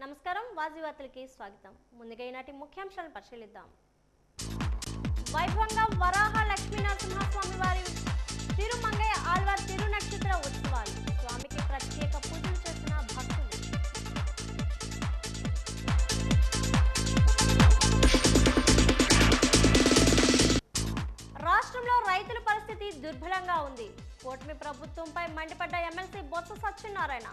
నమస్కారం వాజీ వార్తలకి స్వాగతం. ముందుగా ఈనాటి ముఖ్యాంశాలను పరిశీలిద్దాం. వైభవంగా వరాహ లక్ష్మీ నరసింహస్వామి వారి తిరుమంగై ఆళ్వార్ తిరునక్షత్ర ఉత్సవాలు. స్వామికి ప్రత్యేక పూజలు చేసిన భక్తులు. రాష్ట్రంలో రైతుల పరిస్థితి దుర్బలంగా ఉంది. కూటమి ప్రభుత్వంపై మండిపడ్డ ఎమ్మెల్సీ బొత్స సత్యనారాయణ.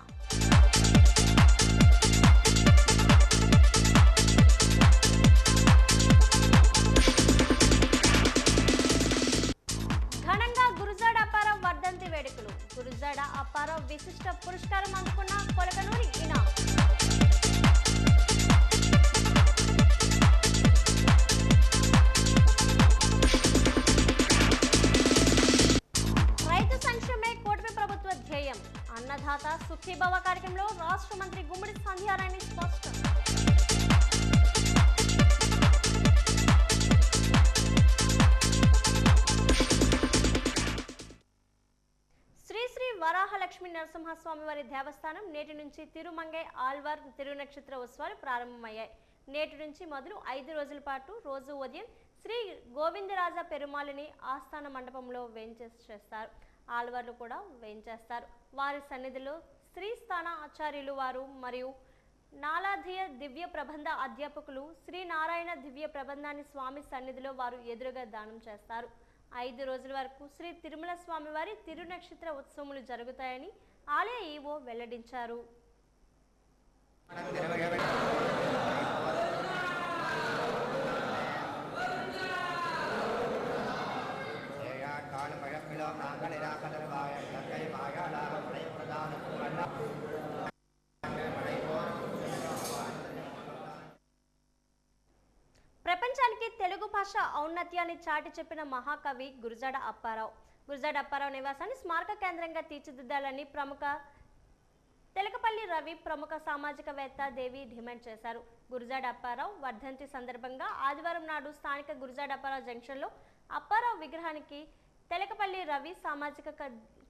ఘనంగా గురుజాడ అప్పారావు వర్ధంతి వేడుకలు. గురుజాడ అప్పారావు విశిష్ట పురస్కారం అందుకున్న కొలకనూరి ఈనా. రైతు సంక్షేమే కూటమి ప్రభుత్వ ధ్యేయం. అన్నదాత సుఖీభవ కార్యక్రమంలో రాష్ట్ర మంత్రి గుమ్మడి సంధ్యారాణి స్పష్టం. వరాహలక్ష్మీ నరసింహస్వామి వారి దేవస్థానం నేటి నుంచి తిరుమంగై ఆళ్వార్ తిరునక్షత్ర ఉత్సవాలు ప్రారంభమయ్యాయి. నేటి నుంచి మొదలు 5 రోజుల పాటు రోజు ఉదయం శ్రీ గోవిందరాజ పెరుమాళిని ఆస్థాన మండపంలో వేంచేస్తారు. ఆళ్వార్లు కూడా వేంచేస్తారు. వారి సన్నిధిలో శ్రీ స్థాన ఆచార్యులు వారు మరియు నాలాధియ దివ్య ప్రబంధ అధ్యాపకులు శ్రీ నారాయణ దివ్య ప్రబంధాన్ని స్వామి సన్నిధిలో వారు ఎదురుగా దానం చేస్తారు. 5 రోజుల వరకు శ్రీ తిరుమల స్వామి వారి తిరునక్షత్ర ఉత్సవములు జరుగుతాయని ఆలయ ఈవో వెల్లడించారు. ప్రపంచానికి తెలుగు భాష ఔన్నత్యాన్ని చాటి చెప్పిన మహాకవి గురజాడ అప్పారావు. గురజాడ అప్పారావు నివాసాన్ని స్మారక కేంద్రంగా తీర్చిదిద్దాలని ప్రముఖ తెలకపల్లి రవి ప్రముఖ సామాజికవేత్త దేవి డిమాండ్ చేశారు. గురజాడ అప్పారావు వర్ధంతి సందర్భంగా ఆదివారం నాడు స్థానిక గురజాడ అప్పారావు జంక్షన్లో అప్పారావు విగ్రహానికి తెలకపల్లి రవి సామాజిక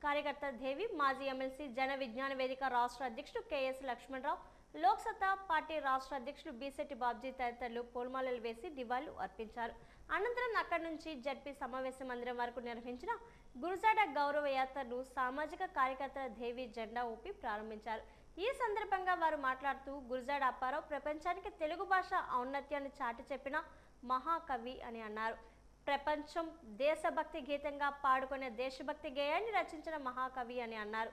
కార్యకర్త దేవి, మాజీ ఎమ్మెల్సీ జన విజ్ఞాన వేదిక రాష్ట్ర అధ్యక్షుడు కెఎస్ లక్ష్మణరావు, లోక్సత్తా పార్టీ రాష్ట్ర అధ్యక్షుడు బీసెట్టి బాబ్జీ తదితరులు పూలమాలలు వేసి నివాళులు అర్పించారు. అనంతరం అక్కడి నుంచి జడ్పీ సమావేశ మందిరం వరకు నిర్వహించిన గురజాడ గౌరవ యాత్రను సామాజిక కార్యకర్తల దేవి జెండా ఊపి ప్రారంభించారు. ఈ సందర్భంగా వారు మాట్లాడుతూ గురజాడ అప్పారావు ప్రపంచానికి తెలుగు భాష ఔన్నత్యాన్ని చాటి చెప్పిన మహాకవి అని అన్నారు. ప్రపంచం దేశభక్తి గీతంగా పాడుకునే దేశభక్తి గేయాన్ని రచించిన మహాకవి అని అన్నారు.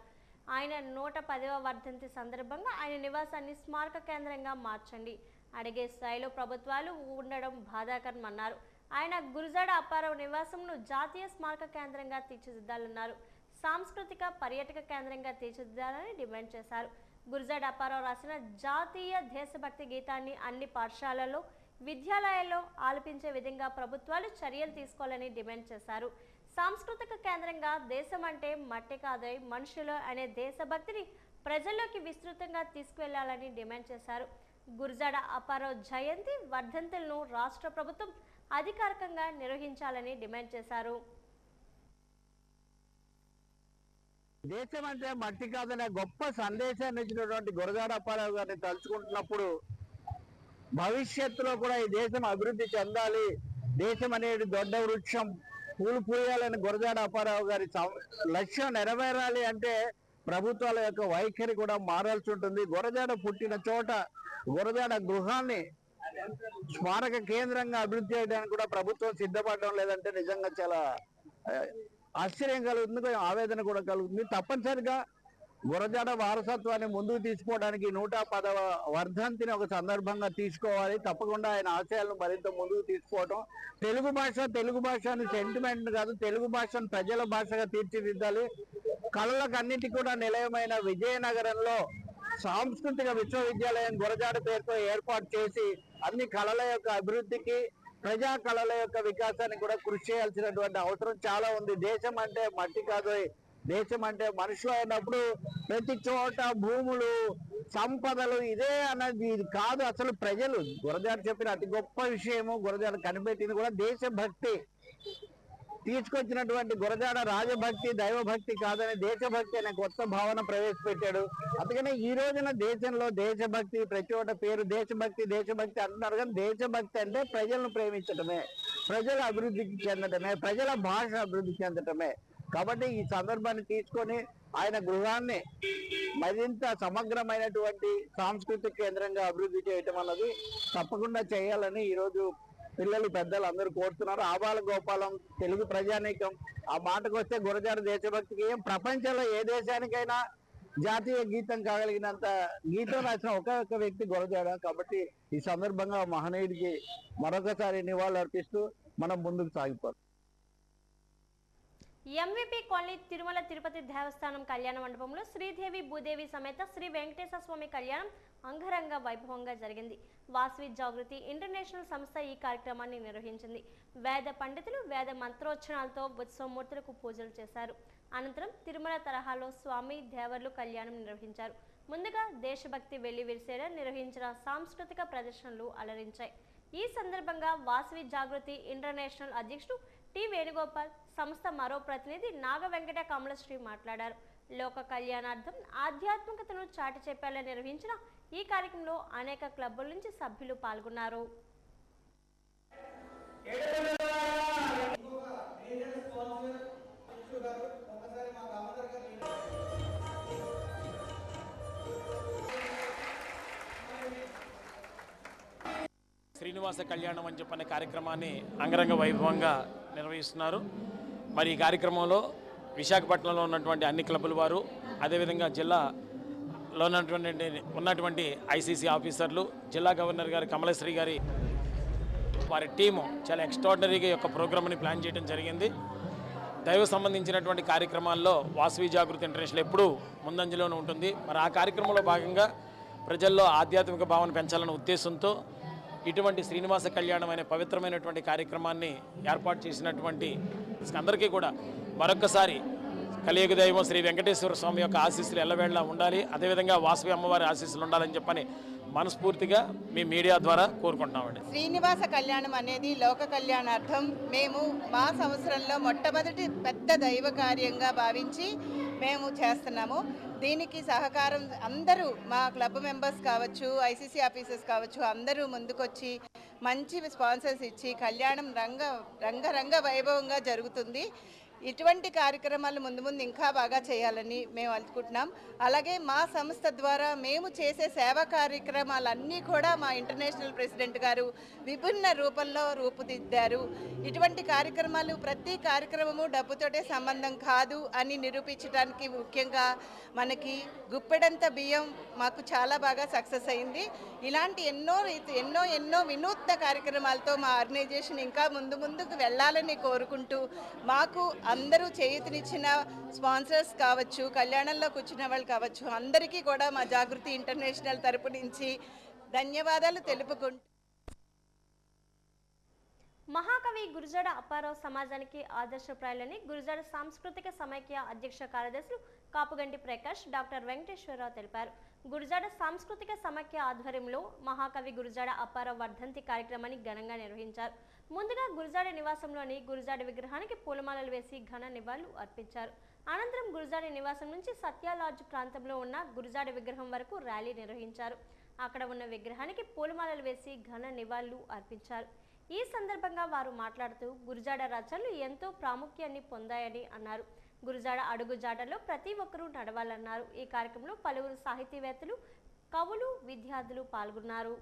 ఆయన 110వ వర్ధంతి సందర్భంగా ఆయన నివాసాన్ని స్మారక కేంద్రంగా మార్చండి, అడిగే స్థాయిలో ప్రభుత్వాలు ఉండడం బాధాకరం అన్నారు. ఆయన గురజాడ అప్పారావు నివాసంను జాతీయ స్మారక కేంద్రంగా తీర్చిదిద్దాలన్నారు. సాంస్కృతిక పర్యాటక కేంద్రంగా తీర్చిదిద్దాలని డిమాండ్ చేశారు. గురజాడ అప్పారావు రాసిన జాతీయ దేశభక్తి గీతాన్ని అన్ని పాఠశాలల్లో, విద్యాలయాల్లో ఆలపించే విధంగా ప్రభుత్వాలు చర్యలు తీసుకోవాలని డిమాండ్ చేశారు. సాంస్కృతిక కేంద్రంగా దేశం అంటే మట్టి కాదై మనుషులు అనే దేశభక్తిని ప్రజల్లోకి విస్తృతంగా తీసుకువెళ్లాలని డిమాండ్ చేశారు. గురజాడ అప్పారావు జయంతి వర్ధంతులను రాష్ట్ర ప్రభుత్వం అధికారికంగా నిర్వహించాలని డిమాండ్ చేశారు. దేశం అంటే మట్టి కాదనే గొప్ప సందేశాన్ని ఇచ్చినటువంటి గురజాడ అప్పారావు గారిని తలుచుకుంటున్నప్పుడు భవిష్యత్తులో కూడా ఈ దేశం అభివృద్ధి చెందాలి, దేశం అనేది దొడ్డ వృక్షం పూలు పూయాలని గురజాడ అప్పారావు గారి లక్ష్యం నెరవేరాలి అంటే ప్రభుత్వాల యొక్క వైఖరి కూడా మారాల్సి ఉంటుంది. గురజాడ పుట్టిన చోట గురజాడ గృహాన్ని స్మారక కేంద్రంగా అభివృద్ధి చేయడానికి కూడా ప్రభుత్వం సిద్ధపడడం లేదంటే నిజంగా చాలా ఆశ్చర్యం కలుగుతుంది, ఆవేదన కూడా కలుగుతుంది. తప్పనిసరిగా గురజాడ వారసత్వాన్ని ముందుకు తీసుకోవడానికి 110వ వర్ధంతిని ఒక సందర్భంగా తీసుకోవాలి. తప్పకుండా ఆయన ఆశయాలను మరింత ముందుకు తీసుకోవటం, తెలుగు భాషను సెంటిమెంట్ కాదు, తెలుగు భాషను ప్రజల భాషగా తీర్చిదిద్దాలి. కళలకు అన్నిటికీ కూడా నిలయమైన విజయనగరంలో సాంస్కృతిక విశ్వవిద్యాలయం గురజాడ పేరుతో ఏర్పాటు చేసి అన్ని కళల యొక్క అభివృద్ధికి, ప్రజా కళల యొక్క వికాసానికి కూడా కృషి చేయాల్సినటువంటి అవసరం చాలా ఉంది. దేశం అంటే మట్టి కాదు, దేశం అంటే మనుషులు అయినప్పుడు ప్రతి చోట భూములు, సంపదలు ఇదే అన్నది ఇది కాదు. అసలు ప్రజలు గురజాడ చెప్పిన అతి గొప్ప విషయము, గురజాడ కనిపెట్టింది కూడా దేశభక్తి. తీసుకొచ్చినటువంటి గురజాడ రాజభక్తి దైవభక్తి కాదని దేశభక్తి అనే కొత్త భావన ప్రవేశపెట్టాడు. అందుకనే ఈ రోజున దేశంలో దేశభక్తి ప్రతి ఒక్క పేరు దేశభక్తి అంటున్నారు. కానీ దేశభక్తి అంటే ప్రజలను ప్రేమించడమే, ప్రజల అభివృద్ధికి చెందడమే, ప్రజల భాష అభివృద్ధి చెందడమే. కాబట్టి ఈ సందర్భాన్ని తీసుకొని ఆయన గృహాన్ని మరింత సమగ్రమైనటువంటి సాంస్కృతిక కేంద్రంగా అభివృద్ధి చేయటం అన్నది తప్పకుండా చేయాలని ఈరోజు పిల్లలు పెద్దలు అందరూ కోరుతున్నారు. ఆబాల గోపాలం తెలుగు ప్రజానీకం ఆ మాటకు వస్తే గురజాడ దేశభక్తికి ఏం ప్రపంచంలో ఏ దేశానికైనా జాతీయ గీతం కాగలిగినంత గీతం రాసిన ఒక్క వ్యక్తి గురజాడ. కాబట్టి ఈ సందర్భంగా మహనీయుడికి మరొకసారి నివాళులు అర్పిస్తూ మనం ముందుకు సాగిపోతాం. ఎంవిపి కాలనీ తిరుమల తిరుపతి దేవస్థానం కళ్యాణ మండపంలో శ్రీదేవి భూదేవి సమేత శ్రీ వెంకటేశ్వర స్వామి కళ్యాణం అంగరంగ వైభవంగా జరిగింది. వాసవి జాగృతి ఇంటర్నేషనల్ సంస్థ ఈ కార్యక్రమాన్ని నిర్వహించింది. వేద పండితులు వేద మంత్రోచ్చరణలతో ఉత్సవమూర్తులకు పూజలు చేశారు. అనంతరం తిరుమల తరహాలో స్వామి దేవర్లు కళ్యాణం నిర్వహించారు. ముందుగా దేశభక్తి వెళ్లి విరిసేలా నిర్వహించిన సాంస్కృతిక ప్రదర్శనలు అలరించాయి. ఈ సందర్భంగా వాసవి జాగృతి ఇంటర్నేషనల్ అధ్యక్షుడు టి వేణుగోపాల్, సంస్థ మరో ప్రతినిధి నాగ వెంకట కమలశ్రీ మాట్లాడారు. లోక కళ్యాణార్థం ఆధ్యాత్మికతను చాటి చెప్పేలా నిర్వహించిన ఈ కార్యక్రమంలో అనేక క్లబ్బుల నుంచి సభ్యులు పాల్గొన్నారు. శ్రీనివాస కళ్యాణం అని చెప్పనే కార్యక్రమాన్ని అంగరంగ వైభవంగా నిర్వహిస్తున్నారు. మరి ఈ కార్యక్రమంలో విశాఖపట్నంలో ఉన్నటువంటి అన్ని క్లబ్బుల వారు, అదేవిధంగా జిల్లాలో ఉన్నటువంటి ఐసీసీ ఆఫీసర్లు, జిల్లా గవర్నర్ గారు కమలశ్రీ గారి వారి టీము చాలా ఎక్స్ట్రాడినరీగా యొక్క ప్రోగ్రామ్ని ప్లాన్ చేయడం జరిగింది. దైవ సంబంధించినటువంటి కార్యక్రమాల్లో వాసవి జాగృతి ఇంటర్నేషనల్ ఎప్పుడూ ముందంజలోనే ఉంటుంది. మరి ఆ కార్యక్రమంలో భాగంగా ప్రజల్లో ఆధ్యాత్మిక భావన పెంచాలనే ఉద్దేశంతో ఇటువంటి శ్రీనివాస కళ్యాణం అనే పవిత్రమైనటువంటి కార్యక్రమాన్ని ఏర్పాటు చేసినటువంటి అందరికీ కూడా మరొక్కసారి కలియుగ దైవం శ్రీ వెంకటేశ్వర స్వామి యొక్క ఆశీస్సులు ఎల్లవేళలా ఉండాలి, అదేవిధంగా వాసవి అమ్మవారి ఆశీస్సులు ఉండాలని చెప్పని మనస్ఫూర్తిగా మీ మీడియా ద్వారా కోరుకుంటున్నామండి. శ్రీనివాస కళ్యాణం అనేది లోక కళ్యాణార్థం మేము మా సంవత్సరంలో మొట్టమొదటి పెద్ద దైవ కార్యంగా భావించి మేము చేస్తున్నాము. దీనికి సహకారం అందరూ మా క్లబ్ మెంబర్స్ కావచ్చు, ఐసీసీ ఆఫీసర్స్ కావచ్చు, అందరూ ముందుకొచ్చి మంచి స్పాన్సర్స్ ఇచ్చి కళ్యాణం రంగ వైభవంగా జరుగుతుంది. ఇటువంటి కార్యక్రమాలు ముందు ఇంకా బాగా చేయాలని మేము అనుకుంటున్నాం. అలాగే మా సంస్థ ద్వారా మేము చేసే సేవా కార్యక్రమాలన్నీ కూడా మా ఇంటర్నేషనల్ ప్రెసిడెంట్ గారు విభిన్న రూపంలో రూపుదిద్దారు. ఇటువంటి కార్యక్రమాలు ప్రతి కార్యక్రమము డబ్బుతోటే సంబంధం కాదు అని నిరూపించడానికి ముఖ్యంగా మనకి గుప్పెడంత బియ్యం మాకు చాలా బాగా సక్సెస్ అయింది. ఇలాంటి ఎన్నో వినూత్న కార్యక్రమాలతో మా ఆర్గనైజేషన్ ఇంకా ముందుకు వెళ్ళాలని కోరుకుంటూ మాకు అందరూ చేయూతనిచ్చిన స్పాన్సర్స్ కావచ్చు, కళ్యాణంలో కూర్చున్న వాళ్ళు కావచ్చు, అందరికీ కూడా మా జాగృతి ఇంటర్నేషనల్ తరపు నుంచి ధన్యవాదాలు తెలుపుకుంటూ మహాకవి గురజాడ అప్పారావు సమాజానికి ఆదర్శప్రాయాలని గురజాడ సాంస్కృతిక సమైక్య అధ్యక్ష కార్యదర్శులు కాపుగంటి ప్రకాష్, డాక్టర్ వెంకటేశ్వరరావు తెలిపారు. గురజాడ సాంస్కృతిక సమైక్య ఆధ్వర్యంలో మహాకవి గురజాడ అప్పారావు వర్ధంతి కార్యక్రమాన్ని ఘనంగా నిర్వహించారు. ముందుగా గురజాడ నివాసంలోని గురజాడ విగ్రహానికి పూలమాలలు వేసి ఘన నివాళులు అర్పించారు. అనంతరం గురజాడ నివాసం నుంచి సత్యాలాడ్జ్ ప్రాంతంలో ఉన్న గురజాడ విగ్రహం వరకు ర్యాలీ నిర్వహించారు. అక్కడ ఉన్న విగ్రహానికి పూలమాలలు వేసి ఘన నివాళులు అర్పించారు. ఈ సందర్భంగా వారు మాట్లాడుతూ గురజాడ రచనలు ఎంతో ప్రాముఖ్యాన్ని పొందాయని అన్నారు. గురజాడ అడుగుజాడలో ప్రతి ఒక్కరూ నడవాలన్నారు. ఈ కార్యక్రమంలో పలువురు సాహితీవేత్తలు, కవులు, విద్యార్థులు పాల్గొన్నారు.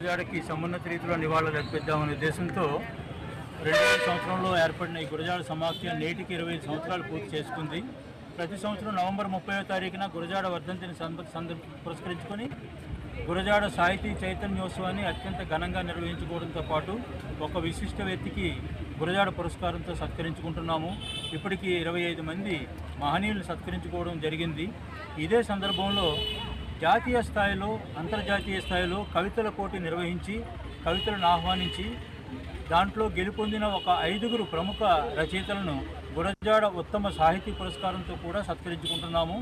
గురజాడకి సమున్నత రీతిలో నివాళులు అర్పిద్దామనే ఉద్దేశంతో 2000 సంవత్సరంలో ఏర్పడిన ఈ గురజాడ సమాఖ్య నేటికి 25 సంవత్సరాలు పూర్తి చేసుకుంది. ప్రతి సంవత్సరం నవంబర్ 30వ తారీఖున గురజాడ వర్ధంతిని పురస్కరించుకొని గురజాడ సాహితీ చైతన్యోత్సవాన్ని అత్యంత ఘనంగా నిర్వహించుకోవడంతో పాటు ఒక విశిష్ట వ్యక్తికి గురజాడ పురస్కారంతో సత్కరించుకుంటున్నాము. ఇప్పటికీ 25 మంది మహనీయులు సత్కరించుకోవడం జరిగింది. ఇదే సందర్భంలో జాతీయ స్థాయిలో అంతర్జాతీయ స్థాయిలో కవితల పోటీ నిర్వహించి కవితలను ఆహ్వానించి దాంట్లో గెలుపొందిన ఒక 5గురు ప్రముఖ రచయితలను గురజాడ ఉత్తమ సాహితీ పురస్కారంతో కూడా సత్కరించుకుంటున్నాము.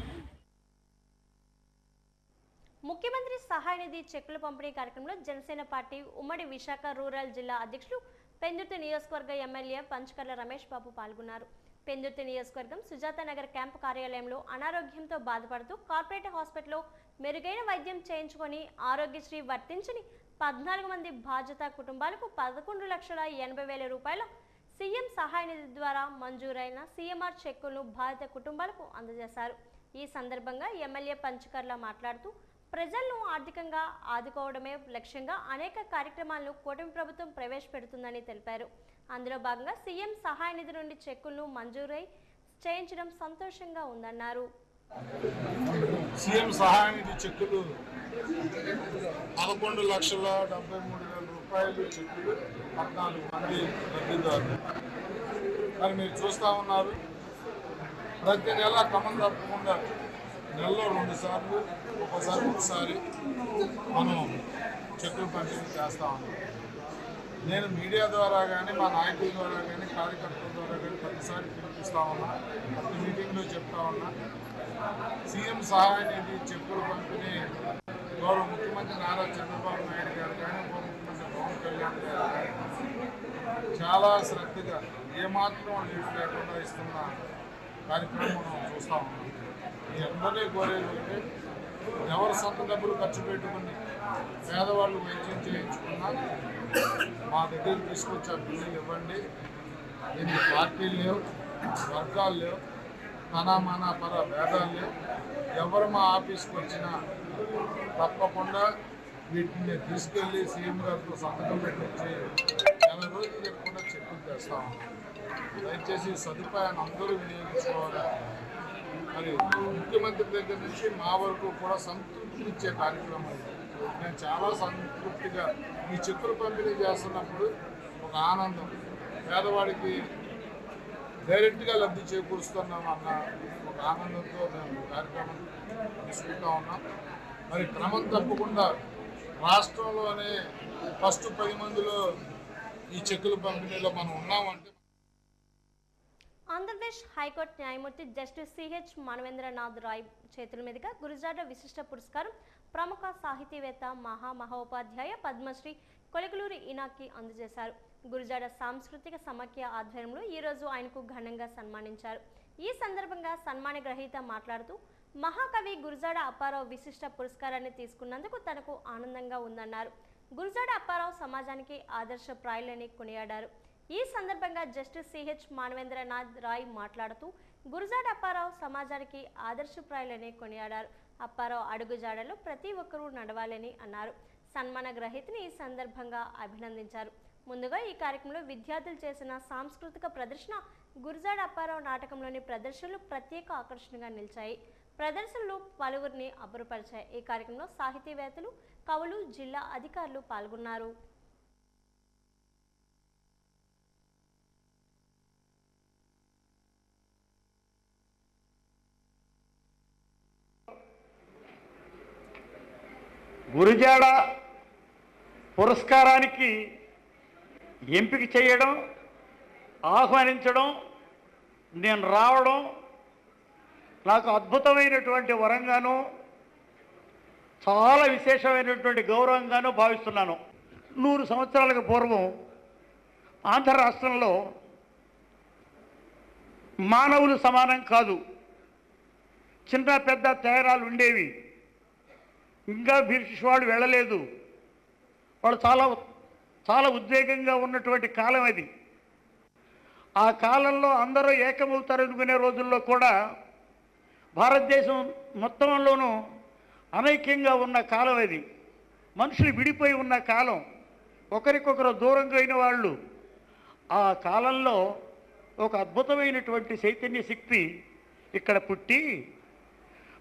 ముఖ్యమంత్రి సహాయ నిధి చెక్కుల పంపిణీ కార్యక్రమంలో జనసేన పార్టీ ఉమ్మడి విశాఖ రూరల్ జిల్లా అధ్యక్షులు పెందుర్తి నియోజకవర్గ ఎమ్మెల్యే పంచకర్ల రమేష్ బాబు పాల్గొన్నారు. పెందుర్తి నియోజకవర్గం సుజాత నగర్ క్యాంపు కార్యాలయంలో అనారోగ్యంతో బాధపడుతూ కార్పొరేట్ హాస్పిటల్లో మెరుగైన వైద్యం చేయించుకొని ఆరోగ్యశ్రీ వర్తించని 14 మంది బాధ్యత కుటుంబాలకు 11,80,000 రూపాయల సీఎం సహాయ నిధి ద్వారా మంజూరైన సీఎంఆర్ చెక్కులను బాధిత కుటుంబాలకు అందజేశారు. ఈ సందర్భంగా ఎమ్మెల్యే పంచకర్ల మాట్లాడుతూ ప్రజలను ఆర్థికంగా ఆదుకోవడమే లక్ష్యంగా అనేక కార్యక్రమాలను కూటమి ప్రభుత్వం ప్రవేశపెడుతుందని తెలిపారు. అందులో భాగంగా సీఎం సహాయ నిధి నుండి చెక్కులను మంజూరై చేయించడం సంతోషంగా ఉందన్నారు. సీఎం సహాయ నిధి చెక్కులు 11,73,000 రూపాయలు చెక్కులు 14 మంది లబ్ధిదారులు. మరి మీరు చూస్తూ ఉన్నారు, ప్రతి నెల క్రమం తప్పకుండా నెలలో 2 సార్లు ఒకసారి మనం చెక్కులు పంపిణీ చేస్తూ ఉన్నాం. నేను మీడియా ద్వారా కానీ మా నాయకుల ద్వారా కానీ కార్యకర్తల ద్వారా కానీ ప్రతిసారి పిలిపిస్తూ ఉన్నా, ప్రతి మీటింగ్లో చెప్తా ఉన్నా. సీఎం సహాయ నిధి చెక్కులు పంపిణీ గౌరవ ముఖ్యమంత్రి నారా చంద్రబాబు నాయుడు గారు కానీ ఉప ముఖ్యమంత్రి పవన్ కళ్యాణ్ గారు కానీ చాలా శ్రద్ధగా ఏమాత్రం లీడ్ లేకుండా ఇస్తున్న కార్యక్రమం మనం చూస్తూ ఉన్నాం. ఈ అందరినీ కోరేది అంటే ఎవరు సొంత డబ్బులు ఖర్చు పెట్టుకుని పేదవాళ్ళు వైద్యం చేయించుకున్నా మా దగ్గరికి తీసుకొచ్చి ఆ బిల్లులు ఇవ్వండి. దీనికి పార్టీలు లేవు, వర్గాలు లేవు, తన పర భేదాలు లేవు. ఎవరు మా ఆఫీస్కి వచ్చినా తప్పకుండా వీటిని తీసుకెళ్ళి సీఎం గారితో సంతకం పెట్టించి 4 రోజులు చెప్పకుండా చెక్కులు తెస్తాము. దయచేసి సదుపాయాన్ని అందరూ వినియోగించుకోవాలి. మరి ముఖ్యమంత్రి దగ్గర నుంచి మా వరకు కూడా సంతృప్తి ఇచ్చే కార్యక్రమం. నేను చాలా సంతృప్తిగా ఈ చెక్కులు పంపిణీ చేస్తున్నప్పుడు ఒక ఆనందం, పేదవాడికి డైరెక్ట్గా లబ్ధి చేకూరుస్తున్నాం అన్న ఒక ఆనందంతో మేము కార్యక్రమం తీసుకుంటా ఉన్నాం. మరి క్రమం తప్పకుండా రాష్ట్రంలోనే ఫస్ట్ 10 మందిలో ఈ చెక్కుల పంపిణీలో మనం ఉన్నామంటే. ఆంధ్రప్రదేశ్ హైకోర్టు న్యాయమూర్తి జస్టిస్ సిహెచ్ మానవేంద్రనాథ్ రాయ్ చేతుల మీదుగా గురజాడ విశిష్ట పురస్కారం ప్రముఖ సాహితీవేత్త మహోపాధ్యాయ పద్మశ్రీ కొలకలూరి ఇనాకి అందజేశారు. గురజాడ సాంస్కృతిక సమాఖ్య ఆధ్వర్యంలో ఈరోజు ఆయనకు ఘనంగా సన్మానించారు. ఈ సందర్భంగా సన్మాన గ్రహీత మాట్లాడుతూ మహాకవి గురజాడ అప్పారావు విశిష్ట పురస్కారాన్ని తీసుకున్నందుకు తనకు ఆనందంగా ఉందన్నారు. గురజాడ అప్పారావు సమాజానికి ఆదర్శప్రాయులని కొనియాడారు. ఈ సందర్భంగా జస్టిస్ సిహెచ్ మానవేంద్రనాథ్ రాయ్ మాట్లాడుతూ గురజాడ అప్పారావు సమాజానికి ఆదర్శప్రాయులని కొనియాడారు. అప్పారావు అడుగుజాడలో ప్రతి ఒక్కరూ నడవాలని అన్నారు. సన్మాన గ్రహీతని ఈ సందర్భంగా అభినందించారు. ముందుగా ఈ కార్యక్రమంలో విద్యార్థులు చేసిన సాంస్కృతిక ప్రదర్శన గురజాడ అప్పారావు నాటకంలోని ప్రదర్శనలు ప్రత్యేక ఆకర్షణగా నిలిచాయి. ప్రదర్శనలు పలువురిని అబ్బురపరిచాయి. ఈ కార్యక్రమంలో సాహితీవేత్తలు, కవులు, జిల్లా అధికారులు పాల్గొన్నారు. గురజాడ పురస్కారానికి ఎంపిక చేయడం, ఆహ్వానించడం, నేను రావడం నాకు అద్భుతమైనటువంటి వరంగాను, చాలా విశేషమైనటువంటి గౌరవంగాను భావిస్తున్నాను. 100 సంవత్సరాలకు పూర్వం ఆంధ్ర రాష్ట్రంలో మానవులు సమానం కాదు, చిన్న పెద్ద తేడాలు ఉండేవి. ఇంకా బ్రిటిష్ వాళ్ళు వెళ్ళలేదు. వాళ్ళు చాలా ఉద్వేగంగా ఉన్నటువంటి కాలం అది. ఆ కాలంలో అందరూ ఏకమవుతారనుకునే రోజుల్లో కూడా భారతదేశం మొత్తంలోనూ అనైక్యంగా ఉన్న కాలం అది. మనుషులు విడిపోయి ఉన్న కాలం, ఒకరికొకరు దూరంగా అయిన వాళ్ళు. ఆ కాలంలో ఒక అద్భుతమైనటువంటి చైతన్య శక్తి ఇక్కడ పుట్టి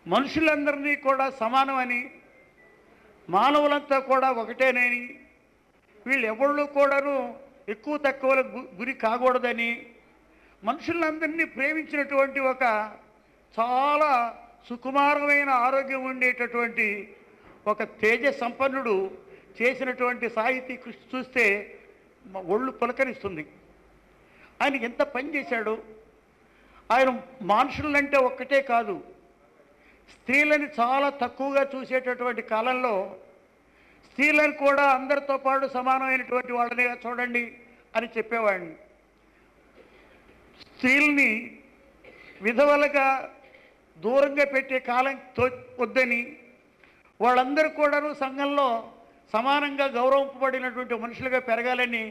మనుషులందరినీ కూడా సమానమని, మానవులంతా కూడా ఒకటేనని, వీళ్ళు ఎవళ్ళు కూడాను ఎక్కువ తక్కువల గురి కాకూడదని, మనుషులందరినీ ప్రేమించినటువంటి ఒక చాలా సుకుమారమైన ఆరోగ్యం ఉండేటటువంటి ఒక తేజ సంపన్నుడు చేసినటువంటి సాహితీ కృషి చూస్తే ఒళ్ళు పులకరిస్తుంది. ఆయనకి ఎంత పని చేశాడు. ఆయన మనుషులంటే ఒక్కటే కాదు, స్త్రీలని చాలా తక్కువగా చూసేటటువంటి కాలంలో స్త్రీలను కూడా అందరితో పాటు సమానమైనటువంటి వాళ్ళనే చూడండి అని చెప్పేవాడిని. స్త్రీల్ని విధవలుగా దూరంగా పెట్టే కాలం వద్దని, వాళ్ళందరూ కూడాను సంఘంలో సమానంగా గౌరవింపబడినటువంటి మనుషులుగా పెరగాలని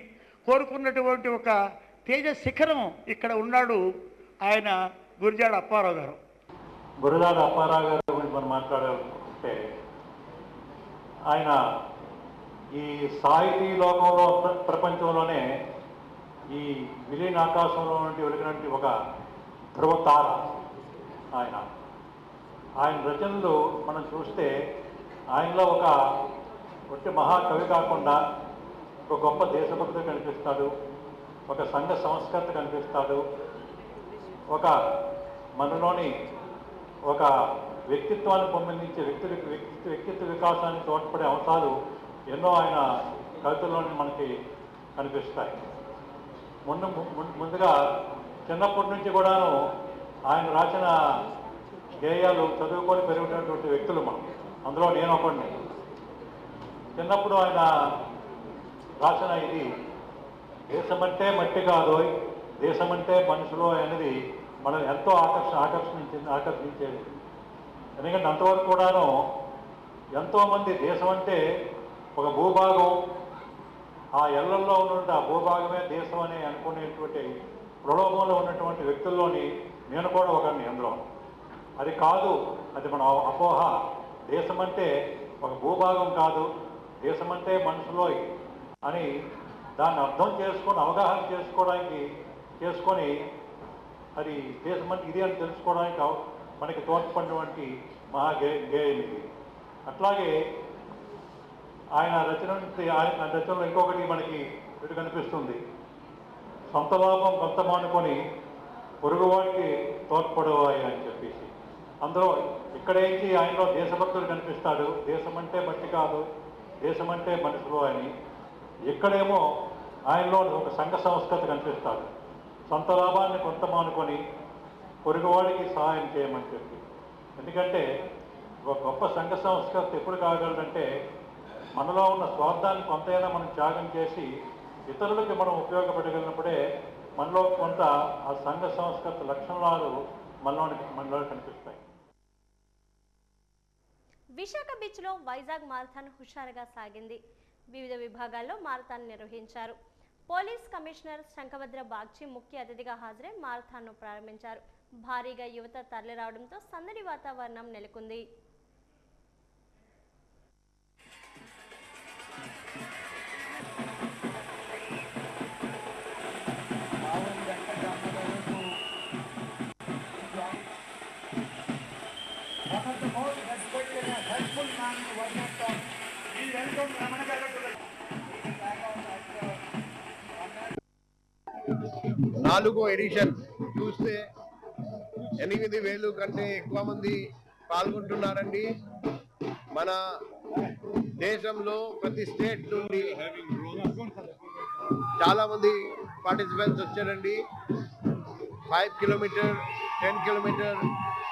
కోరుకున్నటువంటి ఒక తేజ శిఖరం ఇక్కడ ఉన్నాడు ఆయన గురజాడ అప్పారావు గారు. గురజాడ అప్పారావు గారి గురించి మనం మాట్లాడాలంటే, ఆయన ఈ సాహితీ లోకంలో ప్రపంచంలోనే ఈ విలీన ఆకాశంలో నుండి వెలిగినటువంటి ఒక ధ్రువతార ఆయన రచనలు మనం చూస్తే ఆయనలో ఒక మహాకవి కాకుండా ఒక గొప్ప దేశభక్తుడు కనిపిస్తాడు, ఒక సంఘ సంస్కర్త కనిపిస్తాడు, ఒక మనలోని ఒక వ్యక్తిత్వాన్ని పొందించే వ్యక్తిత్వ వికాసానికి తోడ్పడే అంశాలు ఎన్నో ఆయన కవితల్లోని మనకి కనిపిస్తాయి. ముందుగా చిన్నప్పటి నుంచి కూడాను ఆయన రాసిన గేయాలు చదువుకొని పెరుగుతున్నటువంటి వ్యక్తులు మనం, అందులో నేను ఒకడిని. చిన్నప్పుడు ఆయన రాసిన ఇది దేశమంటే మట్టి కాదోయ్, దేశమంటే మనుషులు అనేది మనం ఎంతో ఆకర్షించేది. ఎందుకంటే అంతవరకు కూడాను ఎంతోమంది దేశం అంటే ఒక భూభాగం, ఆ ఎల్లల్లో ఉన్నటువంటి ఆ భూభాగమే దేశం అని అనుకునేటువంటి ప్రలోభంలో ఉన్నటువంటి వ్యక్తుల్లోని నేను కూడా ఒకరిని. అందులో అది కాదు, అది మన అపోహ. దేశం అంటే ఒక భూభాగం కాదు, దేశం అంటే మనుషులో అని దాన్ని అర్థం చేసుకొని అవగాహన చేసుకొని అది దేశం అంటే ఇది అని తెలుసుకోవడానికి మనకి తోడ్పడినటువంటి గేయం ఇది. అట్లాగే ఆయన రచనలో ఇంకొకటి మనకి ఇటు కనిపిస్తుంది, సొంత లాభం కొంత మానుకొని పొరుగువాడికి తోడ్పడవాయి అని చెప్పేసి. అందులో ఇక్కడేంచి ఆయనలో దేశభక్తుడు కనిపిస్తాడు, దేశం అంటే మట్టి కాదు, దేశం అంటే మనుషులు అని. ఇక్కడేమో ఆయనలో ఒక సంఘ సంస్కృత కనిపిస్తాడు, సొంత లాభాన్ని కొంత మానుకొని పొరుగువాడికి సహాయం చేయమని చెప్పి. ఎందుకంటే ఒక గొప్ప సంఘ సంస్కృత ఎప్పుడు కాగలదంటే మనలో ఉన్న స్వార్థాన్ని కొంతైనా మనం త్యాగం చేసి ఇతరులకి మనం ఉపయోగపడగలిగినప్పుడే మనలో కొంత ఆ సంఘ సంస్కృత లక్షణాలు మనలో కనిపిస్తాయి. విశాఖ బీచ్లో వైజాగ్ మారథాన్ హుషారుగా సాగింది. వివిధ విభాగాల్లో మారథాన్ నిర్వహించారు. పోలీస్ కమిషనర్ శంఖభద్ర బాగ్చి ముఖ్య అతిథిగా హాజరై మారథాన్ను ప్రారంభించారు. భారీగా యువత తరలిరావడంతో సందడి వాతావరణం నెలకొంది. నాలుగో ఎడిషన్ చూస్తే 8,000 కంటే ఎక్కువ మంది పాల్గొంటున్నారండి. మన దేశంలో ప్రతి స్టేట్ నుండి చాలా మంది పార్టిసిపెంట్స్ వచ్చారండి. 5 kilometre, 10 kilometre,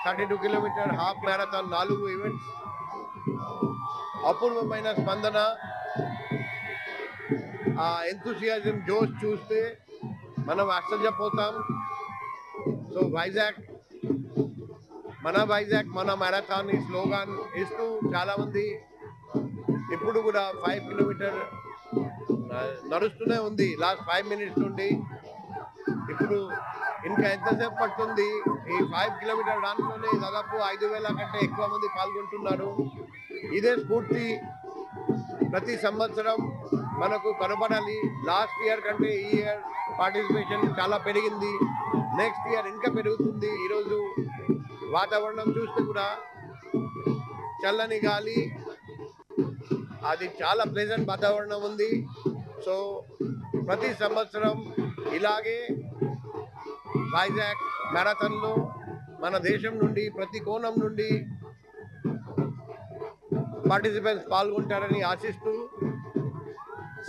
32 kilometre, half marathon 4 events. అపూర్వమైన స్పందన, ఆ ఎంతూసియాజం జోష్ చూస్తే మనం ఆశ్చర్యపోతాం. సో వైజాగ్ మన మ్యారథాన్ ఈ స్లోగాన్ ఇస్తూ చాలామంది ఇప్పుడు కూడా 5 కిలోమీటర్ నడుస్తూనే ఉంది. లాస్ట్ 5 మినిట్స్ నుండి ఇప్పుడు ఇంకా ఎంతసేపు పడుతుంది. ఈ 5 కిలోమీటర్ దాంట్లోనే దాదాపు 5,000 కంటే ఎక్కువ మంది పాల్గొంటున్నారు. ఇదే స్ఫూర్తి ప్రతి సంవత్సరం మనకు కనపడాలి. లాస్ట్ ఇయర్ కంటే ఈ ఇయర్ పార్టిసిపేషన్ చాలా పెరిగింది. నెక్స్ట్ ఇయర్ ఇంకా పెరుగుతుంది. ఈరోజు వాతావరణం చూస్తే కూడా చల్లని గాలి, అది చాలా ప్లెజెంట్ వాతావరణం ఉంది. సో ప్రతి సంవత్సరం ఇలాగే వైజాగ్ మ్యారథాన్లో మన దేశం నుండి ప్రతి కోణం నుండి పార్టిసిపెంట్స్ పాల్గొంటారని ఆశిస్తూ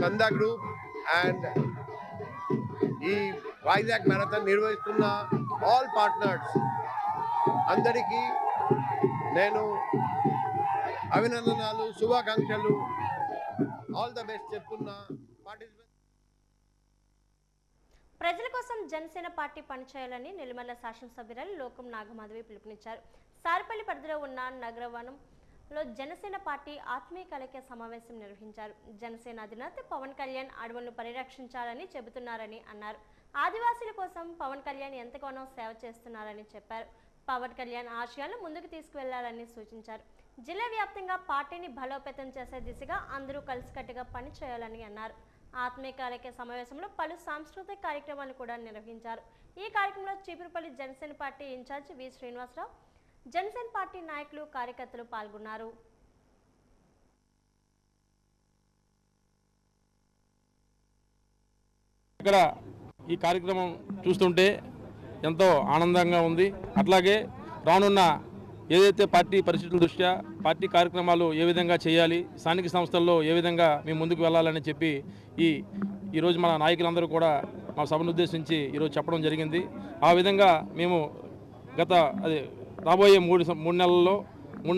సందా గ్రూప్ అండ్ ఈ వైజాగ్ మ్యారథాన్ నిర్వహిస్తున్న ఆల్ పార్ట్నర్స్ అందరికీ నేను అభినందనలు, శుభాకాంక్షలు, ఆల్ ద బెస్ట్ చెప్తున్నా. ప్రజల కోసం జనసేన పార్టీ పనిచేయాలని నెల్లిమర్ల శాసనసభ్యురాలు లోకం నాగమాధవి పిలుపునిచ్చారు. సారిపల్లి పరిధిలో ఉన్న నగరవనంలో జనసేన పార్టీ ఆత్మీయ కలయిక సమావేశం నిర్వహించారు. జనసేన అధినేత పవన్ కళ్యాణ్ అడవులను పరిరక్షించాలని చెబుతున్నారని అన్నారు. ఆదివాసీల కోసం పవన్ కళ్యాణ్ ఎంతగానో సేవ చేస్తున్నారని చెప్పారు. పవన్ కళ్యాణ్ ఆశయాలను ముందుకు తీసుకువెళ్లాలని సూచించారు. జిల్లా వ్యాప్తంగా పార్టీని బలోపేతం చేసే దిశగా అందరూ కలిసికట్టుగా పనిచేయాలని అన్నారు. ఆత్మీయ కలయిక సమావేశంలో పలు సాంస్కృతిక కార్యక్రమాలు కూడా నిర్వహించారు. ఈ కార్యక్రమంలో చీపురుపల్లి జనసేన పార్టీ ఇన్ఛార్జ్ వి శ్రీనివాసరావు, జనసేన పార్టీ నాయకులు, కార్యకర్తలు పాల్గొన్నారు. ఇక్కడ ఈ కార్యక్రమం చూస్తుంటే ఎంతో ఆనందంగా ఉంది. అట్లాగే రానున్న ఏదైతే పార్టీ పరిస్థితుల దృష్ట్యా పార్టీ కార్యక్రమాలు ఏ విధంగా చేయాలి, స్థానిక సంస్థల్లో ఏ విధంగా మేము ముందుకు వెళ్ళాలని చెప్పి ఈరోజు మన నాయకులందరూ కూడా మా సభను ఉద్దేశించి ఈరోజు చెప్పడం జరిగింది. ఆ విధంగా మేము రాబోయే 3-4